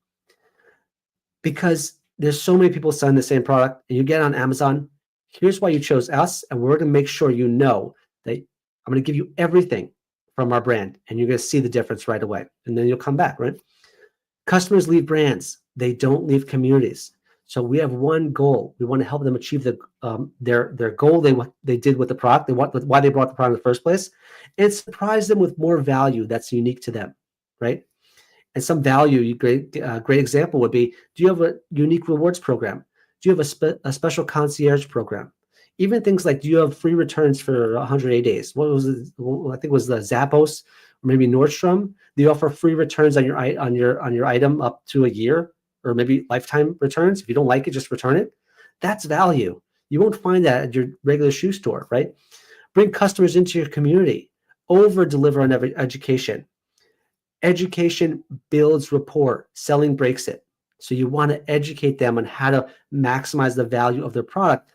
[SPEAKER 1] Because there's so many people selling the same product and you get on Amazon, here's why you chose us, and we're going to make sure you know that I'm going to give you everything from our brand and you're going to see the difference right away. And then you'll come back, right? Customers leave brands. They don't leave communities. So we have one goal. We want to help them achieve their goal they did with the product, why they bought the product in the first place, and surprise them with more value that's unique to them, right? And some value, great example would be, do you have a unique rewards program? Do you have a special concierge program? Even things like, do you have free returns for 180 days? What was it? I think it was the Zappos or maybe Nordstrom. They offer free returns on your item up to a year, or maybe lifetime returns. If you don't like it, just return it. That's value. You won't find that at your regular shoe store, right? Bring customers into your community. Over deliver on every education. Education builds rapport. Selling breaks it. So you want to educate them on how to maximize the value of their product.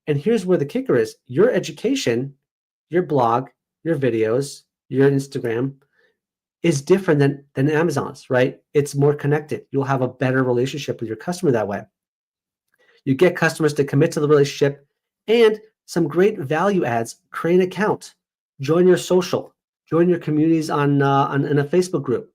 [SPEAKER 1] And here's where the kicker is. Your education, your blog, your videos, your Instagram is different than Amazon's, right? It's more connected. You'll have a better relationship with your customer that way. You get customers to commit to the relationship, and some great value adds. Create an account, join your social, join your communities in a Facebook group,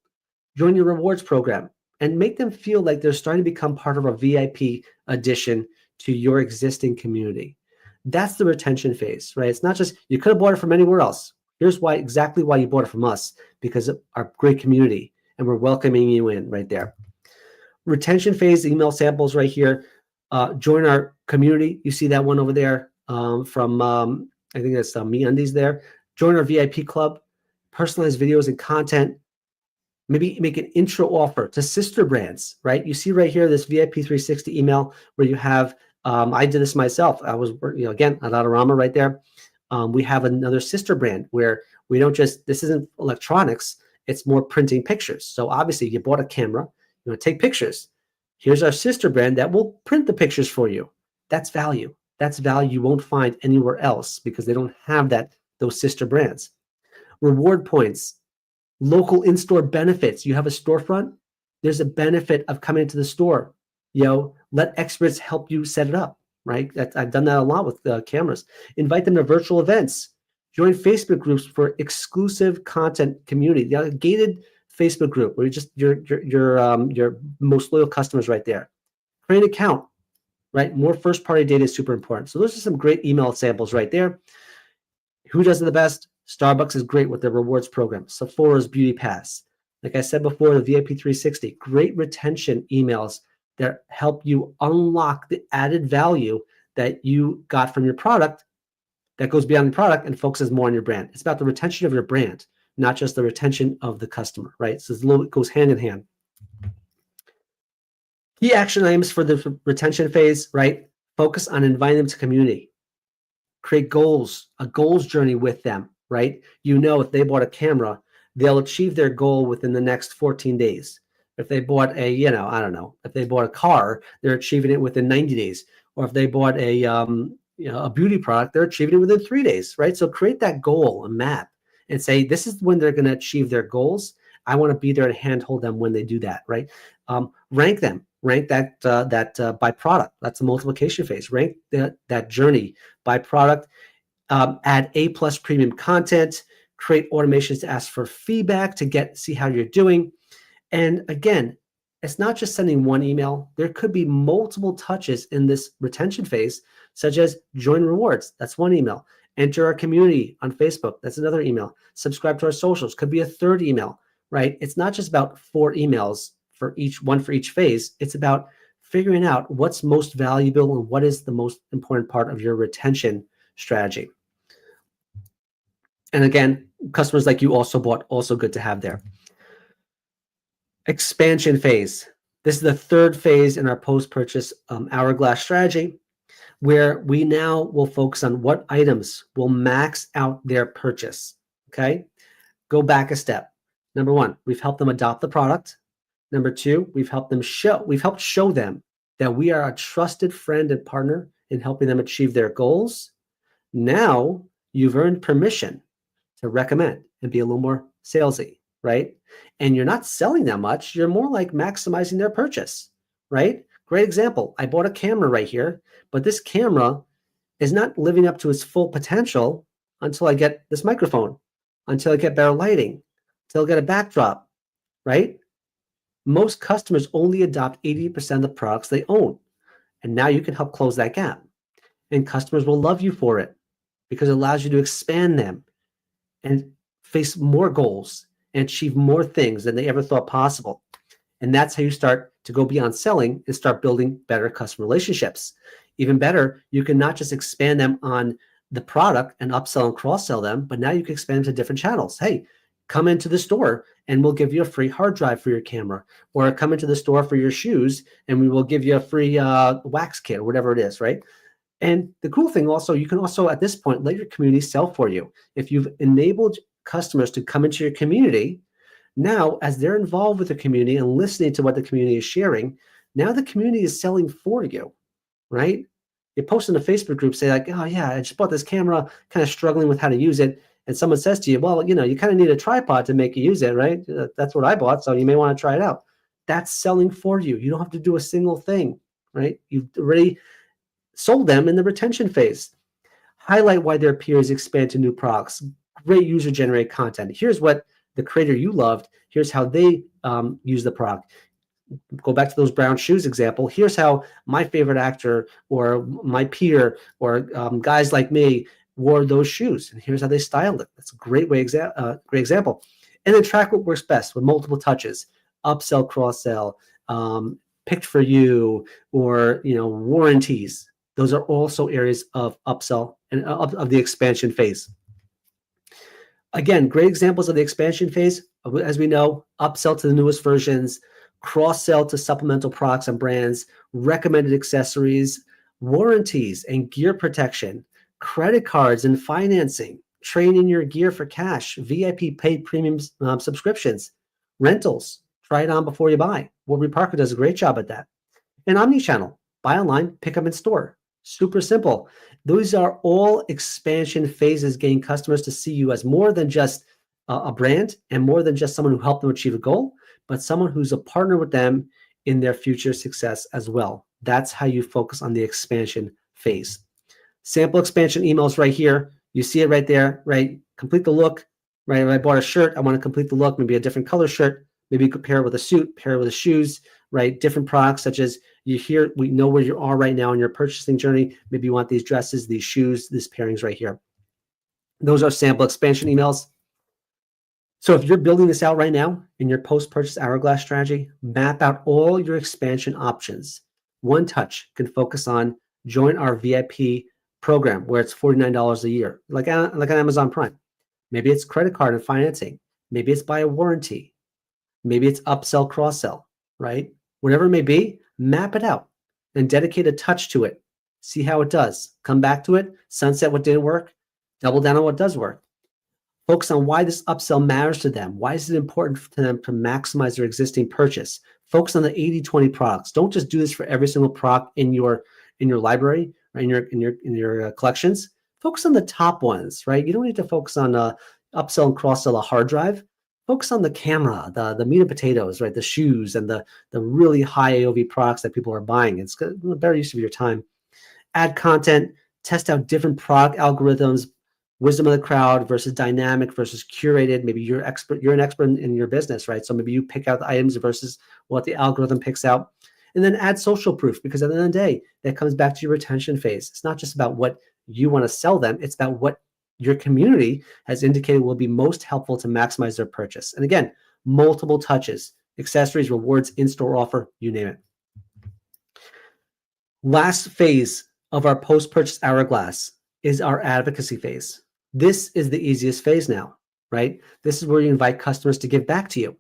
[SPEAKER 1] join your rewards program, and make them feel like they're starting to become part of a VIP addition to your existing community. That's the retention phase, right? It's not just you could have bought it from anywhere else. Here's exactly why you bought it from us, because of our great community, and we're welcoming you in right there. Retention phase, email samples right here. Join our community. You see that one over there from, I think that's MeUndies there. Join our VIP club, personalized videos and content. Maybe make an intro offer to sister brands, right? You see right here, this VIP 360 email where you have, I did this myself. I was, again, at Autorama right there. We have another sister brand where we don't this isn't electronics, it's more printing pictures. So obviously you bought a camera, you want to take pictures. Here's our sister brand that will print the pictures for you. That's value. That's value you won't find anywhere else because they don't have those sister brands. Reward points, local in-store benefits. You have a storefront, there's a benefit of coming to the store. Let experts help you set it up, right? I've done that a lot with cameras. Invite them to virtual events. Join Facebook groups for exclusive content community. A gated Facebook group where your most loyal customers right there. Create an account, right? More first-party data is super important. So those are some great email samples right there. Who does it the best? Starbucks is great with their rewards program. Sephora's Beauty Pass. Like I said before, the VIP 360, great retention emails that help you unlock the added value that you got from your product that goes beyond the product and focuses more on your brand. It's about the retention of your brand, not just the retention of the customer, right? So it goes hand in hand. Key action items for the retention phase, right? Focus on inviting them to community. Create goals, a goals journey with them, right? If they bought a camera, they'll achieve their goal within the next 14 days. If they bought if they bought a car, they're achieving it within 90 days. Or if they bought a beauty product, they're achieving it within 3 days, right? So create that goal, a map, and say, this is when they're going to achieve their goals. I want to be there to handhold them when they do that, right? Rank them. Rank that by product. That's the multiplication phase. Rank that journey by product. Add A+ premium content. Create automations to ask for feedback to see how you're doing. And again, it's not just sending one email. There could be multiple touches in this retention phase, such as join rewards. That's one email. Enter our community on Facebook. That's another email. Subscribe to our socials. Could be a third email, right? It's not just about 4 emails for each phase. It's about figuring out what's most valuable and what is the most important part of your retention strategy. And again, customers like you also bought, also good to have there. Expansion phase. This is the third phase in our post-purchase hourglass strategy, where we now will focus on what items will max out their purchase. Okay, go back a step. Number 1, we've helped them adopt the product. Number 2, we've helped show them that we are a trusted friend and partner in helping them achieve their goals. Now you've earned permission to recommend and be a little more salesy, right? And you're not selling that much. You're more like maximizing their purchase, right? Great example. I bought a camera right here, but this camera is not living up to its full potential until I get this microphone, until I get better lighting, until I get a backdrop, right? Most customers only adopt 80% of the products they own. And now you can help close that gap. And customers will love you for it because it allows you to expand them and face more goals and achieve more things than they ever thought possible. And that's how you start to go beyond selling and start building better customer relationships. Even better, you can not just expand them on the product and upsell and cross-sell them, but now you can expand them to different channels. Hey, come into the store and we'll give you a free hard drive for your camera, or come into the store for your shoes and we will give you a free wax kit or whatever it is, right? And the cool thing also, you can also at this point let your community sell for you. If you've enabled customers to come into your community, now as they're involved with the community and listening to what the community is sharing, now the community is selling for you, right? You post in a Facebook group, say like, oh yeah, I just bought this camera, kind of struggling with how to use it. And someone says to you, well, you kind of need a tripod to make you use it, right? That's what I bought, so you may want to try it out. That's selling for you. You don't have to do a single thing, right? You've already sold them in the retention phase. Highlight why their peers expand to new products. Great user-generated content. Here's what the creator you loved. Here's how they use the product. Go back to those brown shoes example. Here's how my favorite actor or my peer or guys like me wore those shoes, and here's how they styled it. That's a great great example. And then track what works best with multiple touches: upsell, cross-sell, picked for you, or warranties. Those are also areas of upsell and of the expansion phase. Again, great examples of the expansion phase. As we know, upsell to the newest versions, cross-sell to supplemental products and brands, recommended accessories, warranties and gear protection, credit cards and financing, trade-in your gear for cash, VIP paid premium subscriptions, rentals, try it on before you buy. Warby Parker does a great job at that. And omnichannel, buy online, pick up in store. Super simple. Those are all expansion phases, getting customers to see you as more than just a brand and more than just someone who helped them achieve a goal, but someone who's a partner with them in their future success as well. That's how you focus on the expansion phase. Sample expansion emails right here. You see it right there, right? Complete the look, right? If I bought a shirt, I want to complete the look, maybe a different color shirt, maybe you could pair it with a suit, pair it with the shoes, right? Different products such as we know where you are right now in your purchasing journey. Maybe you want these dresses, these shoes, these pairings right here. Those are sample expansion emails. So if you're building this out right now in your post-purchase hourglass strategy, map out all your expansion options. One Touch can focus on join our VIP program where it's $49 a year, like on Amazon Prime. Maybe it's credit card and financing. Maybe it's buy a warranty. Maybe it's upsell, cross-sell, right? Whatever it may be, map it out and dedicate a touch to it. See how it does. Come back to it, sunset what didn't work, double down on what does work. Focus on why this upsell matters to them. Why is it important to them to maximize their existing purchase? Focus on the 80-20 products. Don't just do this for every single product in your library or in your collections. Focus on the top ones, right? You don't need to focus on upsell and cross-sell a hard drive. Focus on the camera, the meat and potatoes, right? The shoes and the really high AOV products that people are buying. It's a better use of your time. Add content, test out different product algorithms, wisdom of the crowd versus dynamic versus curated. Maybe you're an expert in your business, right? So maybe you pick out the items versus what the algorithm picks out. And then add social proof, because at the end of the day, that comes back to your retention phase. It's not just about what you want to sell them. It's about what your community has indicated will be most helpful to maximize their purchase. And again, multiple touches, accessories, rewards, in-store offer, you name it. Last phase of our post-purchase hourglass is our advocacy phase. This is the easiest phase now, right? This is where you invite customers to give back to you.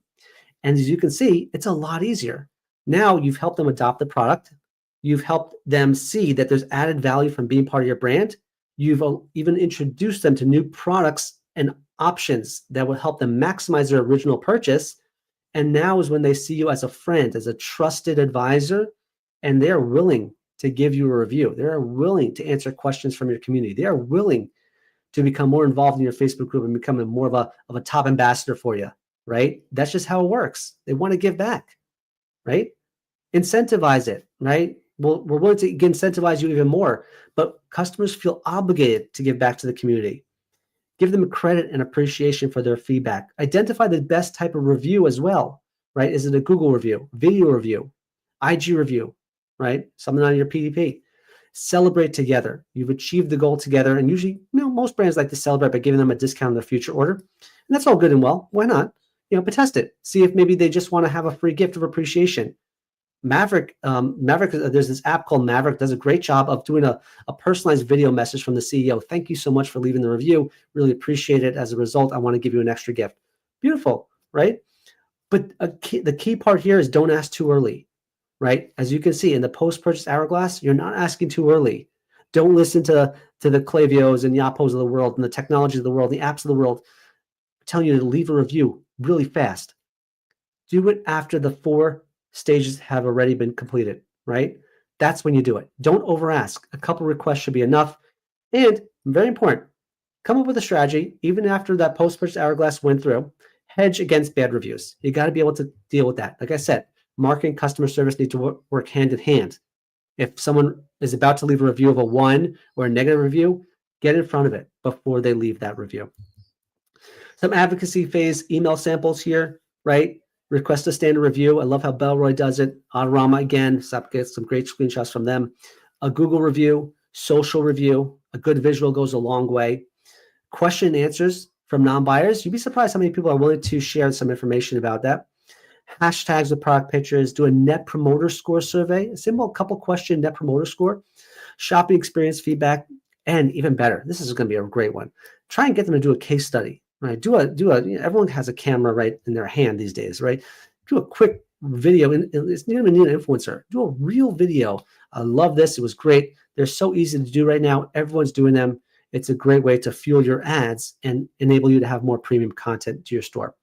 [SPEAKER 1] And as you can see, it's a lot easier. Now you've helped them adopt the product. You've helped them see that there's added value from being part of your brand. You've even introduced them to new products and options that will help them maximize their original purchase. And now is when they see you as a friend, as a trusted advisor, and they're willing to give you a review. They're willing to answer questions from your community. They are willing to become more involved in your Facebook group and become more of a top ambassador for you, right? That's just how it works. They want to give back, right? Incentivize it, right? We're willing to incentivize you even more, but customers feel obligated to give back to the community. Give them credit and appreciation for their feedback. Identify the best type of review as well, right? Is it a Google review, video review, IG review, right? Something on your PDP. Celebrate together. You've achieved the goal together, and usually, most brands like to celebrate by giving them a discount on their future order, and that's all good and well. Why not? But test it. See if maybe they just want to have a free gift of appreciation. Maverick, there's this app called Maverick, does a great job of doing a personalized video message from the CEO. Thank you so much for leaving the review. Really appreciate it. As a result, I want to give you an extra gift. Beautiful, right? But the key part here is don't ask too early, right? As you can see in the post-purchase hourglass, you're not asking too early. Don't listen to the Klaviyos and Yapos of the world and the technology of the world, the apps of the world, telling you to leave a review really fast. Do it after the 4 stages have already been completed, right? That's when you do it. Don't over ask. A couple requests should be enough. And very important, come up with a strategy, even after that post-purchase hourglass went through, hedge against bad reviews. You got to be able to deal with that. Like I said, marketing and customer service need to work hand in hand. If someone is about to leave a review of a 1 or a negative review, get in front of it before they leave that review. Some advocacy phase email samples here, right? Request a standard review. I love how Bellroy does it. Autorama, again, get some great screenshots from them. A Google review, social review, a good visual goes a long way. Question and answers from non-buyers. You'd be surprised how many people are willing to share some information about that. Hashtags with product pictures. Do a net promoter score survey. A simple couple question net promoter score. Shopping experience feedback. And even better, this is going to be a great one. Try and get them to do a case study. Right? Everyone has a camera right in their hand these days, right? Do a quick video. It's not even need an influencer. Do a real video. I love this. It was great. They're so easy to do right now. Everyone's doing them. It's a great way to fuel your ads and enable you to have more premium content to your store.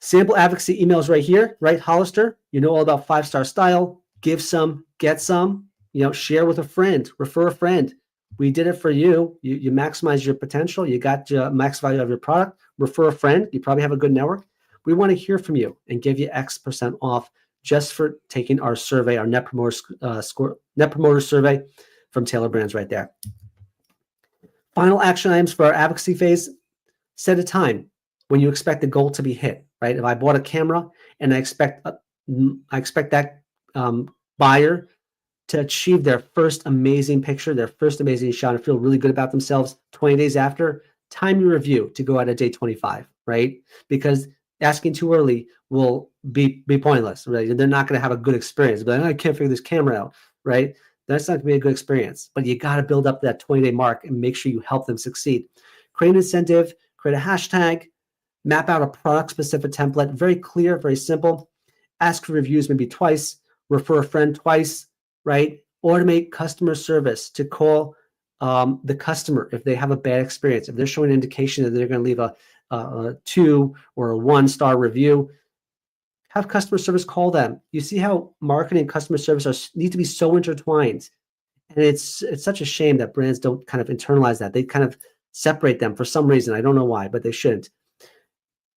[SPEAKER 1] Sample advocacy emails right here, right? Hollister, you know all about 5-star style. Give some, get some. share with a friend, refer a friend. We did it for you. You maximize your potential. You got max value of your product. Refer a friend. You probably have a good network. We want to hear from you and give you X% off just for taking our survey, our net promoter survey from Taylor Brands right there. Final action items for our advocacy phase. Set a time when you expect the goal to be hit, right? If I bought a camera and I expect that buyer to achieve their first amazing picture, their first amazing shot, and feel really good about themselves 20 days after, time your review to go out at day 25, right? Because asking too early will be pointless, right? They're not going to have a good experience. But I can't figure this camera out, right? That's not going to be a good experience. But you got to build up that 20-day mark and make sure you help them succeed. Create an incentive, create a hashtag, map out a product-specific template, very clear, very simple. Ask for reviews maybe twice, refer a friend twice, right? Automate customer service to call the customer if they have a bad experience. If they're showing an indication that they're going to leave a 2 or a 1-star review, have customer service call them. You see how marketing and customer service need to be so intertwined. And it's such a shame that brands don't kind of internalize that. They kind of separate them for some reason. I don't know why, but they shouldn't.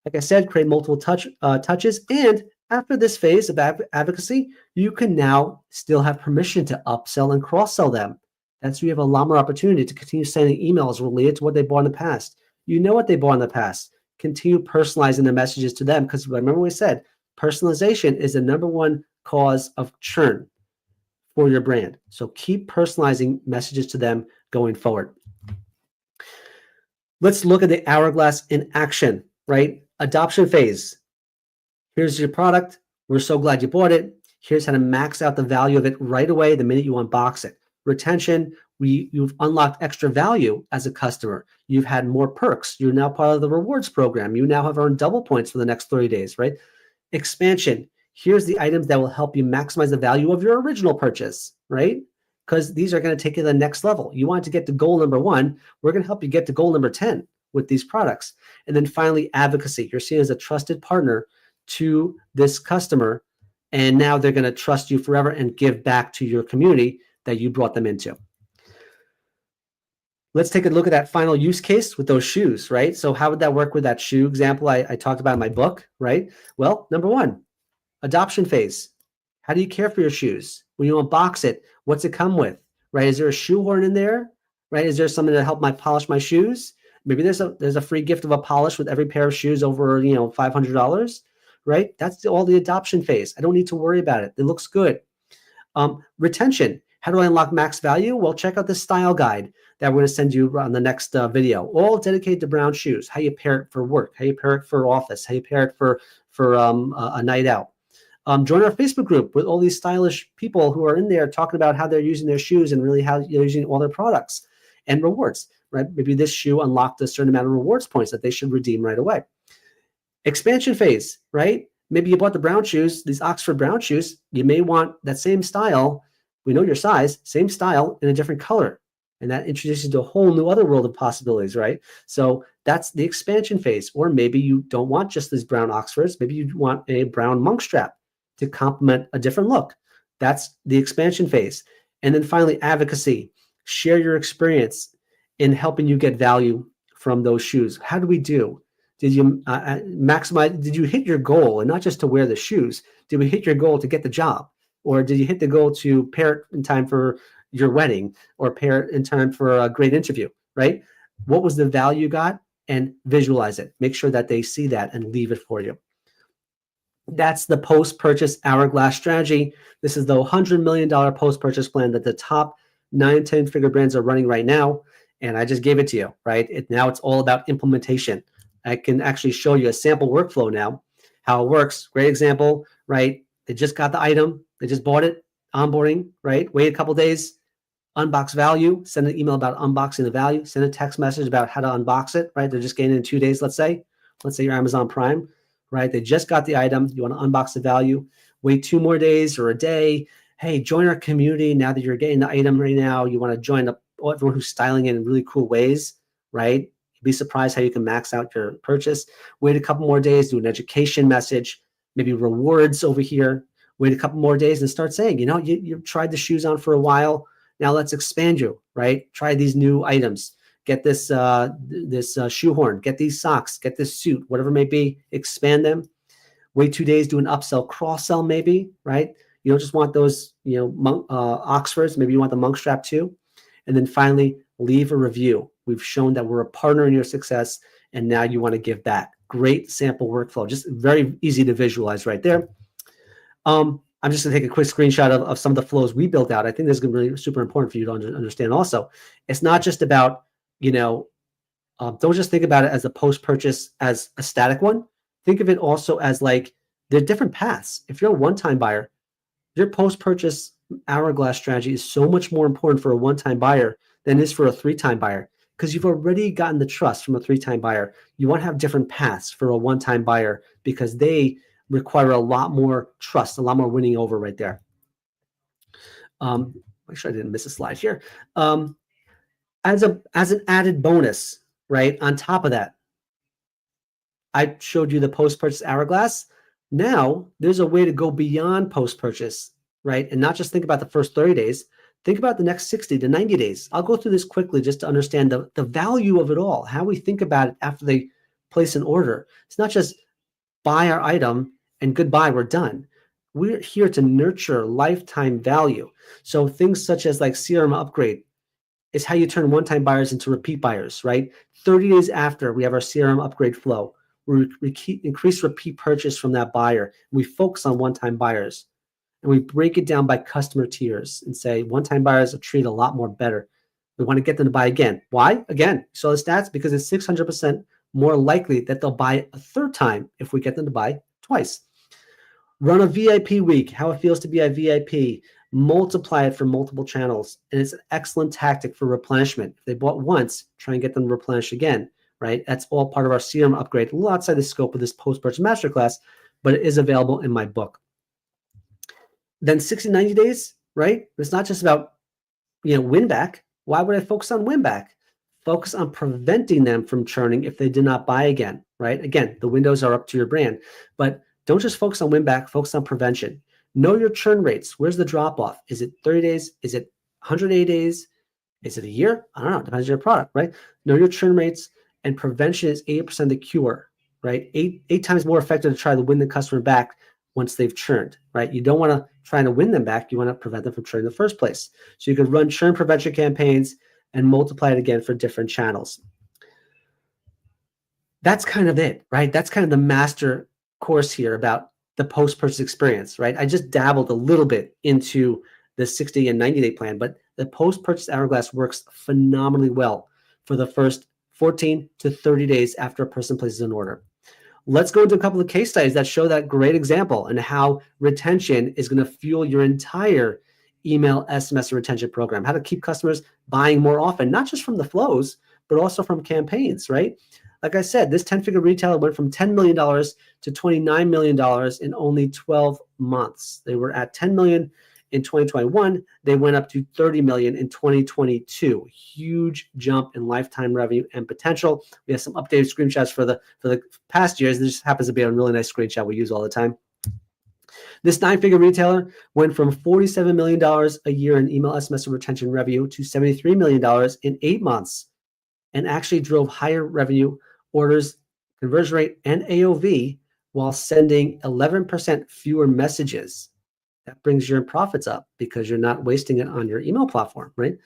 [SPEAKER 1] Like I said, create multiple touches. And after this phase of advocacy, you can now still have permission to upsell and cross-sell them. That's where you have a lot more opportunity to continue sending emails related to what they bought in the past. You know what they bought in the past. Continue personalizing the messages to them, because remember we said personalization is the #1 cause of churn for your brand. So keep personalizing messages to them going forward. Let's look at the hourglass in action, right? Adoption phase. Here's your product. We're so glad you bought it. Here's how to max out the value of it right away the minute you unbox it. Retention, you've unlocked extra value as a customer. You've had more perks. You're now part of the rewards program. You now have earned double points for the next 30 days, right? Expansion, here's the items that will help you maximize the value of your original purchase, right? Because these are going to take you to the next level. You want to get to goal #1. We're going to help you get to goal #10 with these products. And then finally, advocacy. You're seen as a trusted partner to this customer, and now they're going to trust you forever and give back to your community that you brought them into. Let's take a look at that final use case with those shoes, right? So how would that work with that shoe example I talked about in my book, right? Well, #1, adoption phase. How do you care for your shoes? When you unbox it, what's it come with, right? Is there a shoehorn in there, right? Is there something to help polish my shoes? Maybe there's a free gift of a polish with every pair of shoes over, $500, right? That's all the adoption phase. I don't need to worry about it. It looks good. Retention. How do I unlock max value? Well, check out the style guide that we're going to send you on the next video, all dedicated to brown shoes. How you pair it for work, how you pair it for office, how you pair it for a night out. Join our Facebook group with all these stylish people who are in there talking about how they're using their shoes and really how they're using all their products and rewards, right? Maybe this shoe unlocked a certain amount of rewards points that they should redeem right away. Expansion phase, right? Maybe you bought the brown shoes, these Oxford brown shoes. You may want that same style. We know your size, same style in a different color. And that introduces you to a whole new other world of possibilities, right? So that's the expansion phase. Or maybe you don't want just these brown Oxfords. Maybe you want a brown monk strap to complement a different look. That's the expansion phase. And then finally, advocacy. Share your experience in helping you get value from those shoes. How do we do? Did you maximize? Did you hit your goal, and not just to wear the shoes? Did we hit your goal to get the job? Or did you hit the goal to pair it in time for your wedding, or pair it in time for a great interview, right? What was the value you got? And visualize it. Make sure that they see that and leave it for you. That's the post-purchase hourglass strategy. This is the $100 million post-purchase plan that the top 9 to 10-figure brands are running right now. And I just gave it to you, right? Now it's all about implementation. I can actually show you a sample workflow now, how it works. Great example, right? They just got the item. They just bought it, onboarding, right? Wait a couple days, unbox value, send an email about unboxing the value, send a text message about how to unbox it, right? They're just getting it in 2 days, let's say. Let's say you're Amazon Prime, right? They just got the item. You want to unbox the value. Wait 2 more days or a day. Hey, join our community now that you're getting the item right now. You want to join everyone who's styling it in really cool ways, right? You'd be surprised how you can max out your purchase. Wait a couple more days, do an education message, maybe rewards over here. Wait a couple more days and start saying, you've tried the shoes on for a while. Now let's expand you, right? Try these new items. Get this shoehorn, get these socks, get this suit, whatever it may be, expand them. Wait 2 days, do an upsell, cross-sell maybe, right? You don't just want those, Oxfords. Maybe you want the monk strap too. And then finally, leave a review. We've shown that we're a partner in your success, and now you want to give back. Great sample workflow, just very easy to visualize right there. I'm just going to take a quick screenshot of some of the flows we built out. I think this is going to be really super important for you to understand also. It's not just about, don't just think about it as a post-purchase as a static one. Think of it also as like there are different paths. If you're a one-time buyer, your post-purchase hourglass strategy is so much more important for a one-time buyer than it is for a three-time buyer, because you've already gotten the trust from a three-time buyer. You want to have different paths for a one-time buyer because they require a lot more trust, a lot more winning over right there. Make sure I didn't miss a slide here. As an added bonus, right, on top of that, I showed you the post-purchase hourglass. Now there's a way to go beyond post-purchase, right? And not just think about the first 30 days, think about the next 60 to 90 days. I'll go through this quickly just to understand the value of it all, how we think about it after they place an order. It's not just buy our item and goodbye, we're done. We're here to nurture lifetime value. So things such as like CRM upgrade is how you turn one-time buyers into repeat buyers, right? 30 days after we have our CRM upgrade flow, we increase repeat purchase from that buyer. We focus on one-time buyers, and we break it down by customer tiers and say one-time buyers are treated a lot more better. We want to get them to buy again. Why? Again, you saw the stats, because it's 600% more likely that they'll buy a third time if we get them to buy twice. Run a VIP week, how it feels to be a VIP. Multiply it for multiple channels, and it's an excellent tactic for replenishment. If they bought once, try and get them to replenish again. Right? That's all part of our CRM upgrade, a little outside the scope of this post-purchase masterclass, but it is available in my book. Then 60, 90 days, right? It's not just about, win back. Why would I focus on win back? Focus on preventing them from churning if they did not buy again, right? Again, the windows are up to your brand, but don't just focus on win back, focus on prevention. Know your churn rates. Where's the drop off? Is it 30 days? Is it 180 days? Is it a year? I don't know. It depends on your product, right? Know your churn rates. And prevention is 80% the cure, right? Eight times more effective to try to win the customer back once they've churned, right? You don't want to try to win them back. You want to prevent them from churning in the first place. So you could run churn prevention campaigns and multiply it again for different channels. That's kind of it, right? That's kind of the master course here about the post-purchase experience, right? I just dabbled a little bit into the 60 and 90-day plan, but the post-purchase hourglass works phenomenally well for the first 14 to 30 days after a person places an order. Let's go into a couple of case studies that show that great example and how retention is going to fuel your entire email, SMS, and retention program. How to keep customers buying more often, not just from the flows, but also from campaigns, right? Like I said, this 10-figure retailer went from $10 million to $29 million in only 12 months. They were at $10 million in 2021, they went up to 30 million in 2022. Huge jump in lifetime revenue and potential. We have some updated screenshots for the past years. This happens to be a really nice screenshot we use all the time. This 9-figure retailer went from $47 million a year in email, SMS, and retention revenue to $73 million in 8 months, and actually drove higher revenue, orders, conversion rate, and AOV while sending 11% fewer messages. That brings your profits up because you're not wasting it on your email platform, right?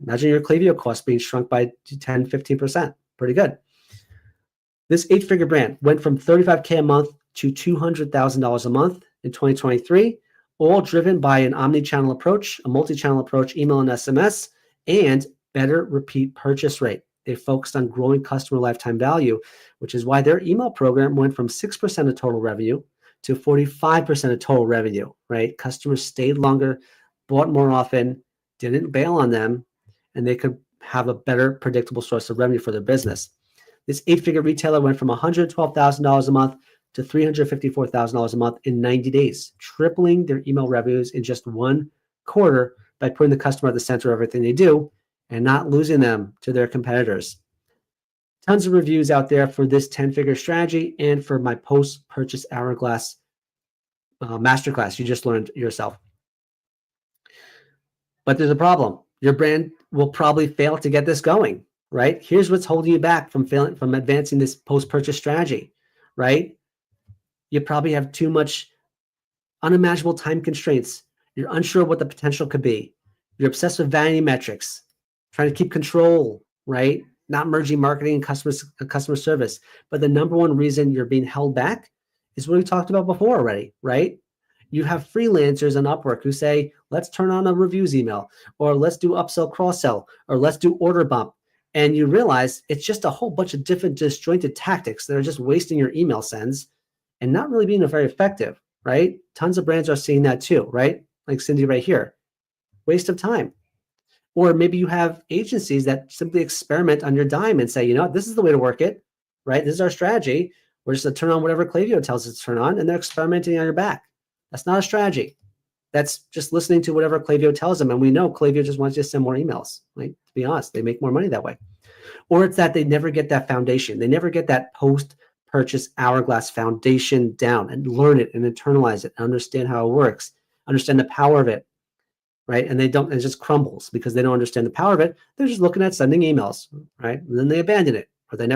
[SPEAKER 1] Imagine your Klaviyo costs being shrunk by 10, 15%. Pretty good. This 8-figure brand went from $35K a month to $200,000 a month in 2023, all driven by an omni-channel approach, a multi-channel approach, email and SMS, and better repeat purchase rate. They focused on growing customer lifetime value, which is why their email program went from 6% of total revenue to 45% of total revenue, right? Customers stayed longer, bought more often, didn't bail on them, and they could have a better predictable source of revenue for their business. This 8-figure retailer went from $112,000 a month to $354,000 a month in 90 days, tripling their email revenues in just 1 quarter by putting the customer at the center of everything they do and not losing them to their competitors. Tons of reviews out there for this 10-figure strategy and for my post-purchase hourglass masterclass you just learned yourself. But there's a problem. Your brand will probably fail to get this going, right? Here's what's holding you back from advancing this post-purchase strategy, right? You probably have too much unimaginable time constraints. You're unsure what the potential could be. You're obsessed with vanity metrics, trying to keep control, right? Not merging marketing and customer service. But the number one reason you're being held back is what we talked about before already, right? You have freelancers on Upwork who say, let's turn on a reviews email, or let's do upsell, cross-sell, or let's do order bump. And you realize it's just a whole bunch of different disjointed tactics that are just wasting your email sends and not really being very effective, right? Tons of brands are seeing that too, right? Like Cindy right here. Waste of time. Or maybe you have agencies that simply experiment on your dime and say, you know what, this is the way to work it, right? This is our strategy. We're just going to turn on whatever Klaviyo tells us to turn on, and they're experimenting on your back. That's not a strategy. That's just listening to whatever Klaviyo tells them. And we know Klaviyo just wants you to send more emails, right? To be honest, they make more money that way. Or it's that they never get that foundation. They never get that post-purchase hourglass foundation down and learn it and internalize it and understand how it works, understand the power of it, right? And they don't, it just crumbles because they don't understand the power of it. They're just looking at sending emails, right? And then they abandon it, or they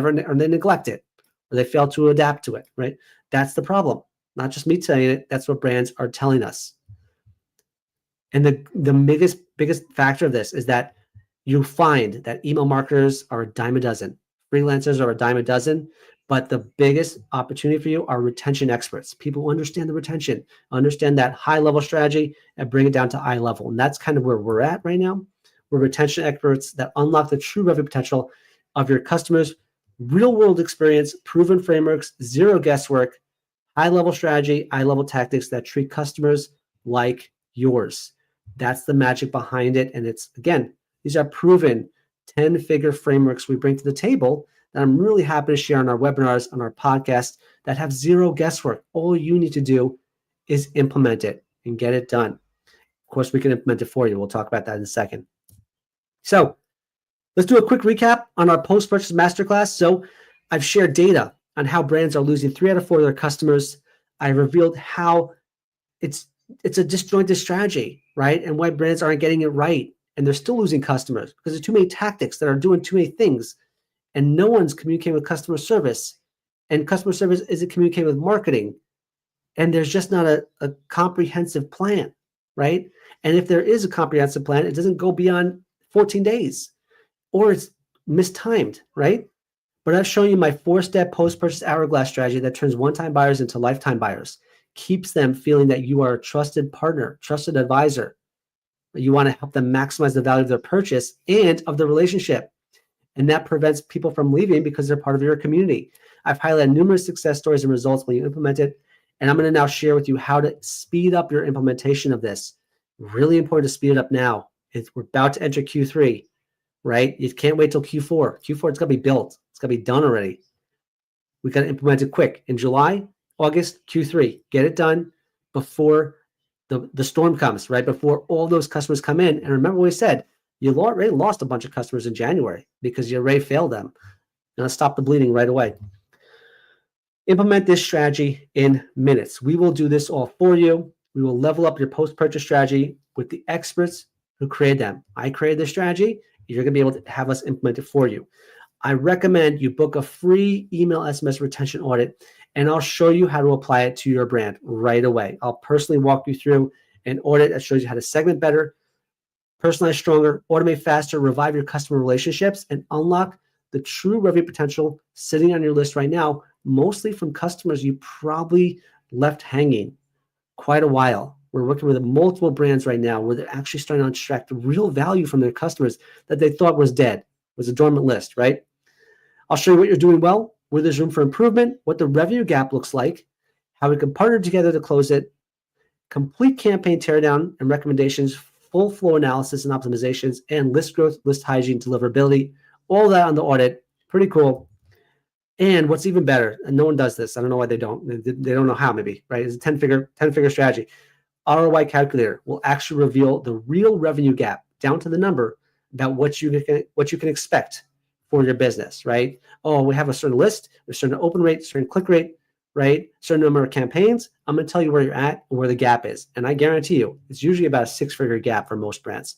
[SPEAKER 1] neglect it, or they fail to adapt to it, right? That's the problem. Not just me telling it, that's what brands are telling us. And the biggest factor of this is that you find that email marketers are a dime a dozen, freelancers are a dime a dozen, but the biggest opportunity for you are retention experts, people who understand the retention, understand that high-level strategy, and bring it down to eye level. And that's kind of where we're at right now. We're retention experts that unlock the true revenue potential of your customers, real-world experience, proven frameworks, zero guesswork, high-level strategy, high-level tactics that treat customers like yours. That's the magic behind it. And it's, again, these are proven 10-figure frameworks we bring to the table that I'm really happy to share on our webinars, on our podcast, that have zero guesswork. All you need to do is implement it and get it done. Of course, we can implement it for you. We'll talk about that in a second. So let's do a quick recap on our post-purchase masterclass. So I've shared data on how brands are losing 3 out of 4 of their customers. I revealed how it's a disjointed strategy, right? And why brands aren't getting it right. And they're still losing customers because there's too many tactics that are doing too many things. And no one's communicating with customer service. And customer service isn't communicating with marketing. And there's just not a comprehensive plan, right? And if there is a comprehensive plan, it doesn't go beyond 14 days or it's mistimed, right? But I've shown you my 4-step post-purchase hourglass strategy that turns one-time buyers into lifetime buyers, keeps them feeling that you are a trusted partner, trusted advisor. You want to help them maximize the value of their purchase and of the relationship. And that prevents people from leaving because they're part of your community. I've highlighted numerous success stories and results when you implement it. And I'm going to now share with you how to speed up your implementation of this. Really important to speed it up now. We're about to enter Q3, right? You can't wait till Q4. Q4, it's got to be built. It's got to be done already. We got to implement it quick. In July, August, Q3. Get it done before the storm comes, right? Before all those customers come in. And remember what we said, you already lost a bunch of customers in January because you already failed them. Now stop the bleeding right away. Implement this strategy in minutes. We will do this all for you. We will level up your post-purchase strategy with the experts who created them. I created this strategy. You're going to be able to have us implement it for you. I recommend you book a free email SMS retention audit, and I'll show you how to apply it to your brand right away. I'll personally walk you through an audit that shows you how to segment better, personalize stronger, automate faster, revive your customer relationships, and unlock the true revenue potential sitting on your list right now, mostly from customers you probably left hanging quite a while. We're working with multiple brands right now where they're actually starting to extract real value from their customers that they thought was dead, was a dormant list, right? I'll show you what you're doing well, where there's room for improvement, what the revenue gap looks like, how we can partner together to close it, complete campaign teardown and recommendations, full flow analysis and optimizations, and list growth, list hygiene, deliverability, all that on the audit. Pretty cool. And what's even better, and no one does this, I don't know why they don't. They don't know how, maybe, right? It's a 10-figure strategy. ROI calculator will actually reveal the real revenue gap down to the number about what you can expect for your business, right? Oh, we have a certain list, a certain open rate, certain click rate. right? Certain number of campaigns, I'm going to tell you where you're at and where the gap is. And I guarantee you, it's usually about a 6-figure gap for most brands.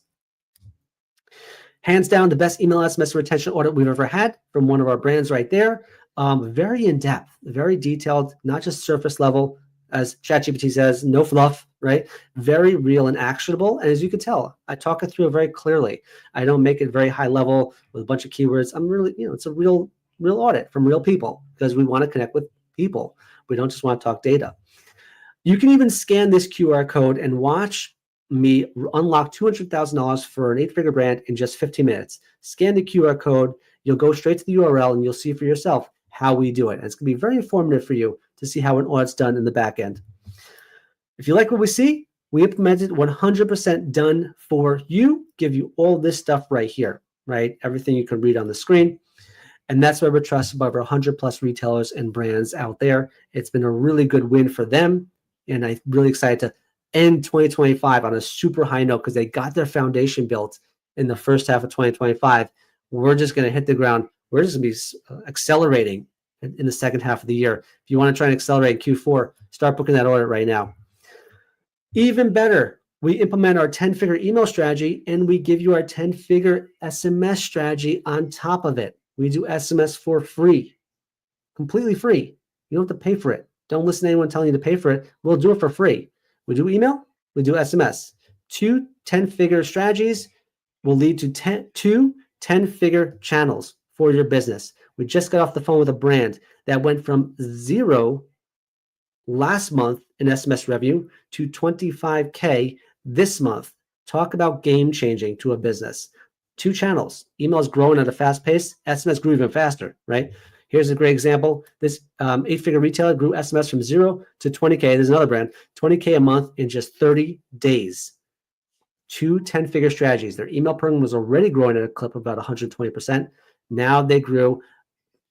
[SPEAKER 1] Hands down, the best email SMS retention audit we've ever had from one of our brands right there. Very in-depth, very detailed, not just surface level, as ChatGPT says, no fluff, right? Very real and actionable. And as you can tell, I talk it through it very clearly. I don't make it very high level with a bunch of keywords. I'm really, it's a real audit from real people because we want to connect with people. We don't just want to talk data. You can even scan this QR code and watch me unlock $200,000 for an 8-figure brand in just 15 minutes. Scan the QR code. You'll go straight to the URL and you'll see for yourself how we do it. And it's going to be very informative for you to see how an audit's done in the back end. If you like what we see, we implemented 100% done for you, give you all this stuff right here, right? Everything you can read on the screen. And that's why we're trusted by over 100 plus retailers and brands out there. It's been a really good win for them. And I'm really excited to end 2025 on a super high note because they got their foundation built in the first half of 2025. We're just going to hit the ground. We're just going to be accelerating in the second half of the year. If you want to try and accelerate in Q4, start booking that order right now. Even better, we implement our 10-figure email strategy and we give you our 10-figure SMS strategy on top of it. We do SMS for free, completely free. You don't have to pay for it. Don't listen to anyone telling you to pay for it. We'll do it for free. We do email, we do SMS. 2 10-figure strategies will lead to 2 10-figure channels for your business. We just got off the phone with a brand that went from 0 last month in SMS revenue to $25K this month. Talk about game changing to a business. 2 channels. Email is growing at a fast pace. SMS grew even faster, right? Here's a great example. This 8-figure retailer grew SMS from 0 to 20K. There's another brand, 20K a month in just 30 days. 2 10-figure strategies. Their email program was already growing at a clip of about 120%. Now they grew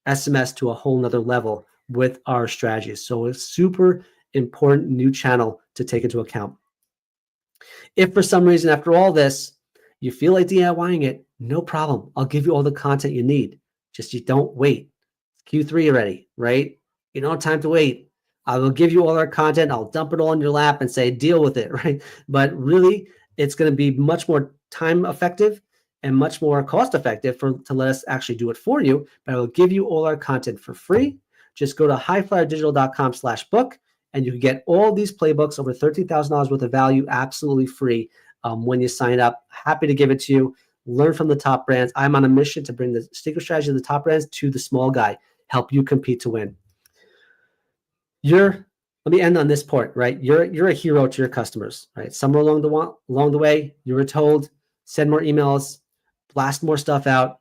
[SPEAKER 1] SMS to a whole nother level with our strategies. So a super important new channel to take into account. If for some reason after all this, you feel like DIYing it, no problem. I'll give you all the content you need. Just you don't wait. It's Q3 already, right? You don't have time to wait. I will give you all our content. I'll dump it all in your lap and say, deal with it, right? But really, it's going to be much more time effective and much more cost effective to let us actually do it for you. But I will give you all our content for free. Just go to highflyerdigital.com/book and you can get all these playbooks, over $30,000 worth of value, absolutely free when you sign up. Happy to give it to you. Learn from the top brands. I'm on a mission to bring the secret strategy of the top brands to the small guy, help you compete to win. Let me end on this point, right? You're a hero to your customers, right? Somewhere along the way, you were told, send more emails, blast more stuff out,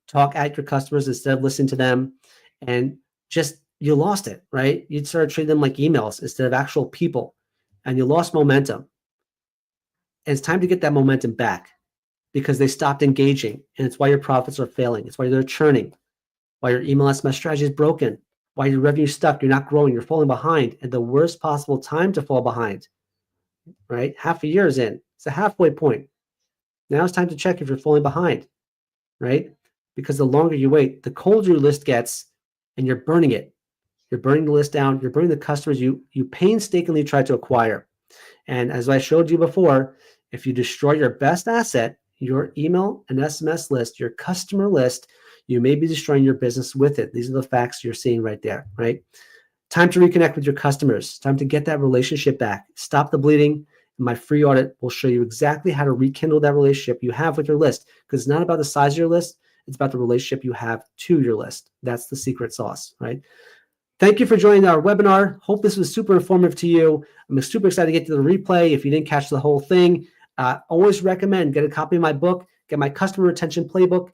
[SPEAKER 1] talk at your customers instead of listening to them, and just you lost it, right? You started treating them like emails instead of actual people, and you lost momentum. And it's time to get that momentum back because they stopped engaging, and it's why your profits are failing. It's why they're churning, why your email SMS strategy is broken, why your revenue is stuck, you're not growing, you're falling behind, and the worst possible time to fall behind, right? Half a year is in. It's a halfway point. Now it's time to check if you're falling behind, right? Because the longer you wait, the colder your list gets, and you're burning it. You're burning the list down. You're burning the customers you painstakingly tried to acquire. And as I showed you before, if you destroy your best asset, your email and SMS list, your customer list, you may be destroying your business with it. These are the facts you're seeing right there, right? Time to reconnect with your customers. Time to get that relationship back. Stop the bleeding. My free audit will show you exactly how to rekindle that relationship you have with your list, because it's not about the size of your list. It's about the relationship you have to your list. That's the secret sauce, right? Thank you for joining our webinar. Hope this was super informative to you. I'm super excited to get to the replay. If you didn't catch the whole thing, always recommend get a copy of my book, get my customer retention playbook.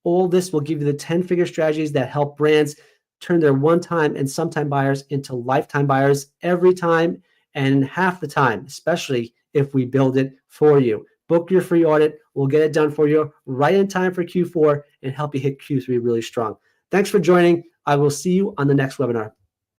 [SPEAKER 1] All this will give you the 10-figure strategies that help brands turn their one-time and sometime buyers into lifetime buyers every time and half the time, especially if we build it for you. Book your free audit. We'll get it done for you right in time for Q4 and help you hit Q3 really strong. Thanks for joining. I will see you on the next webinar.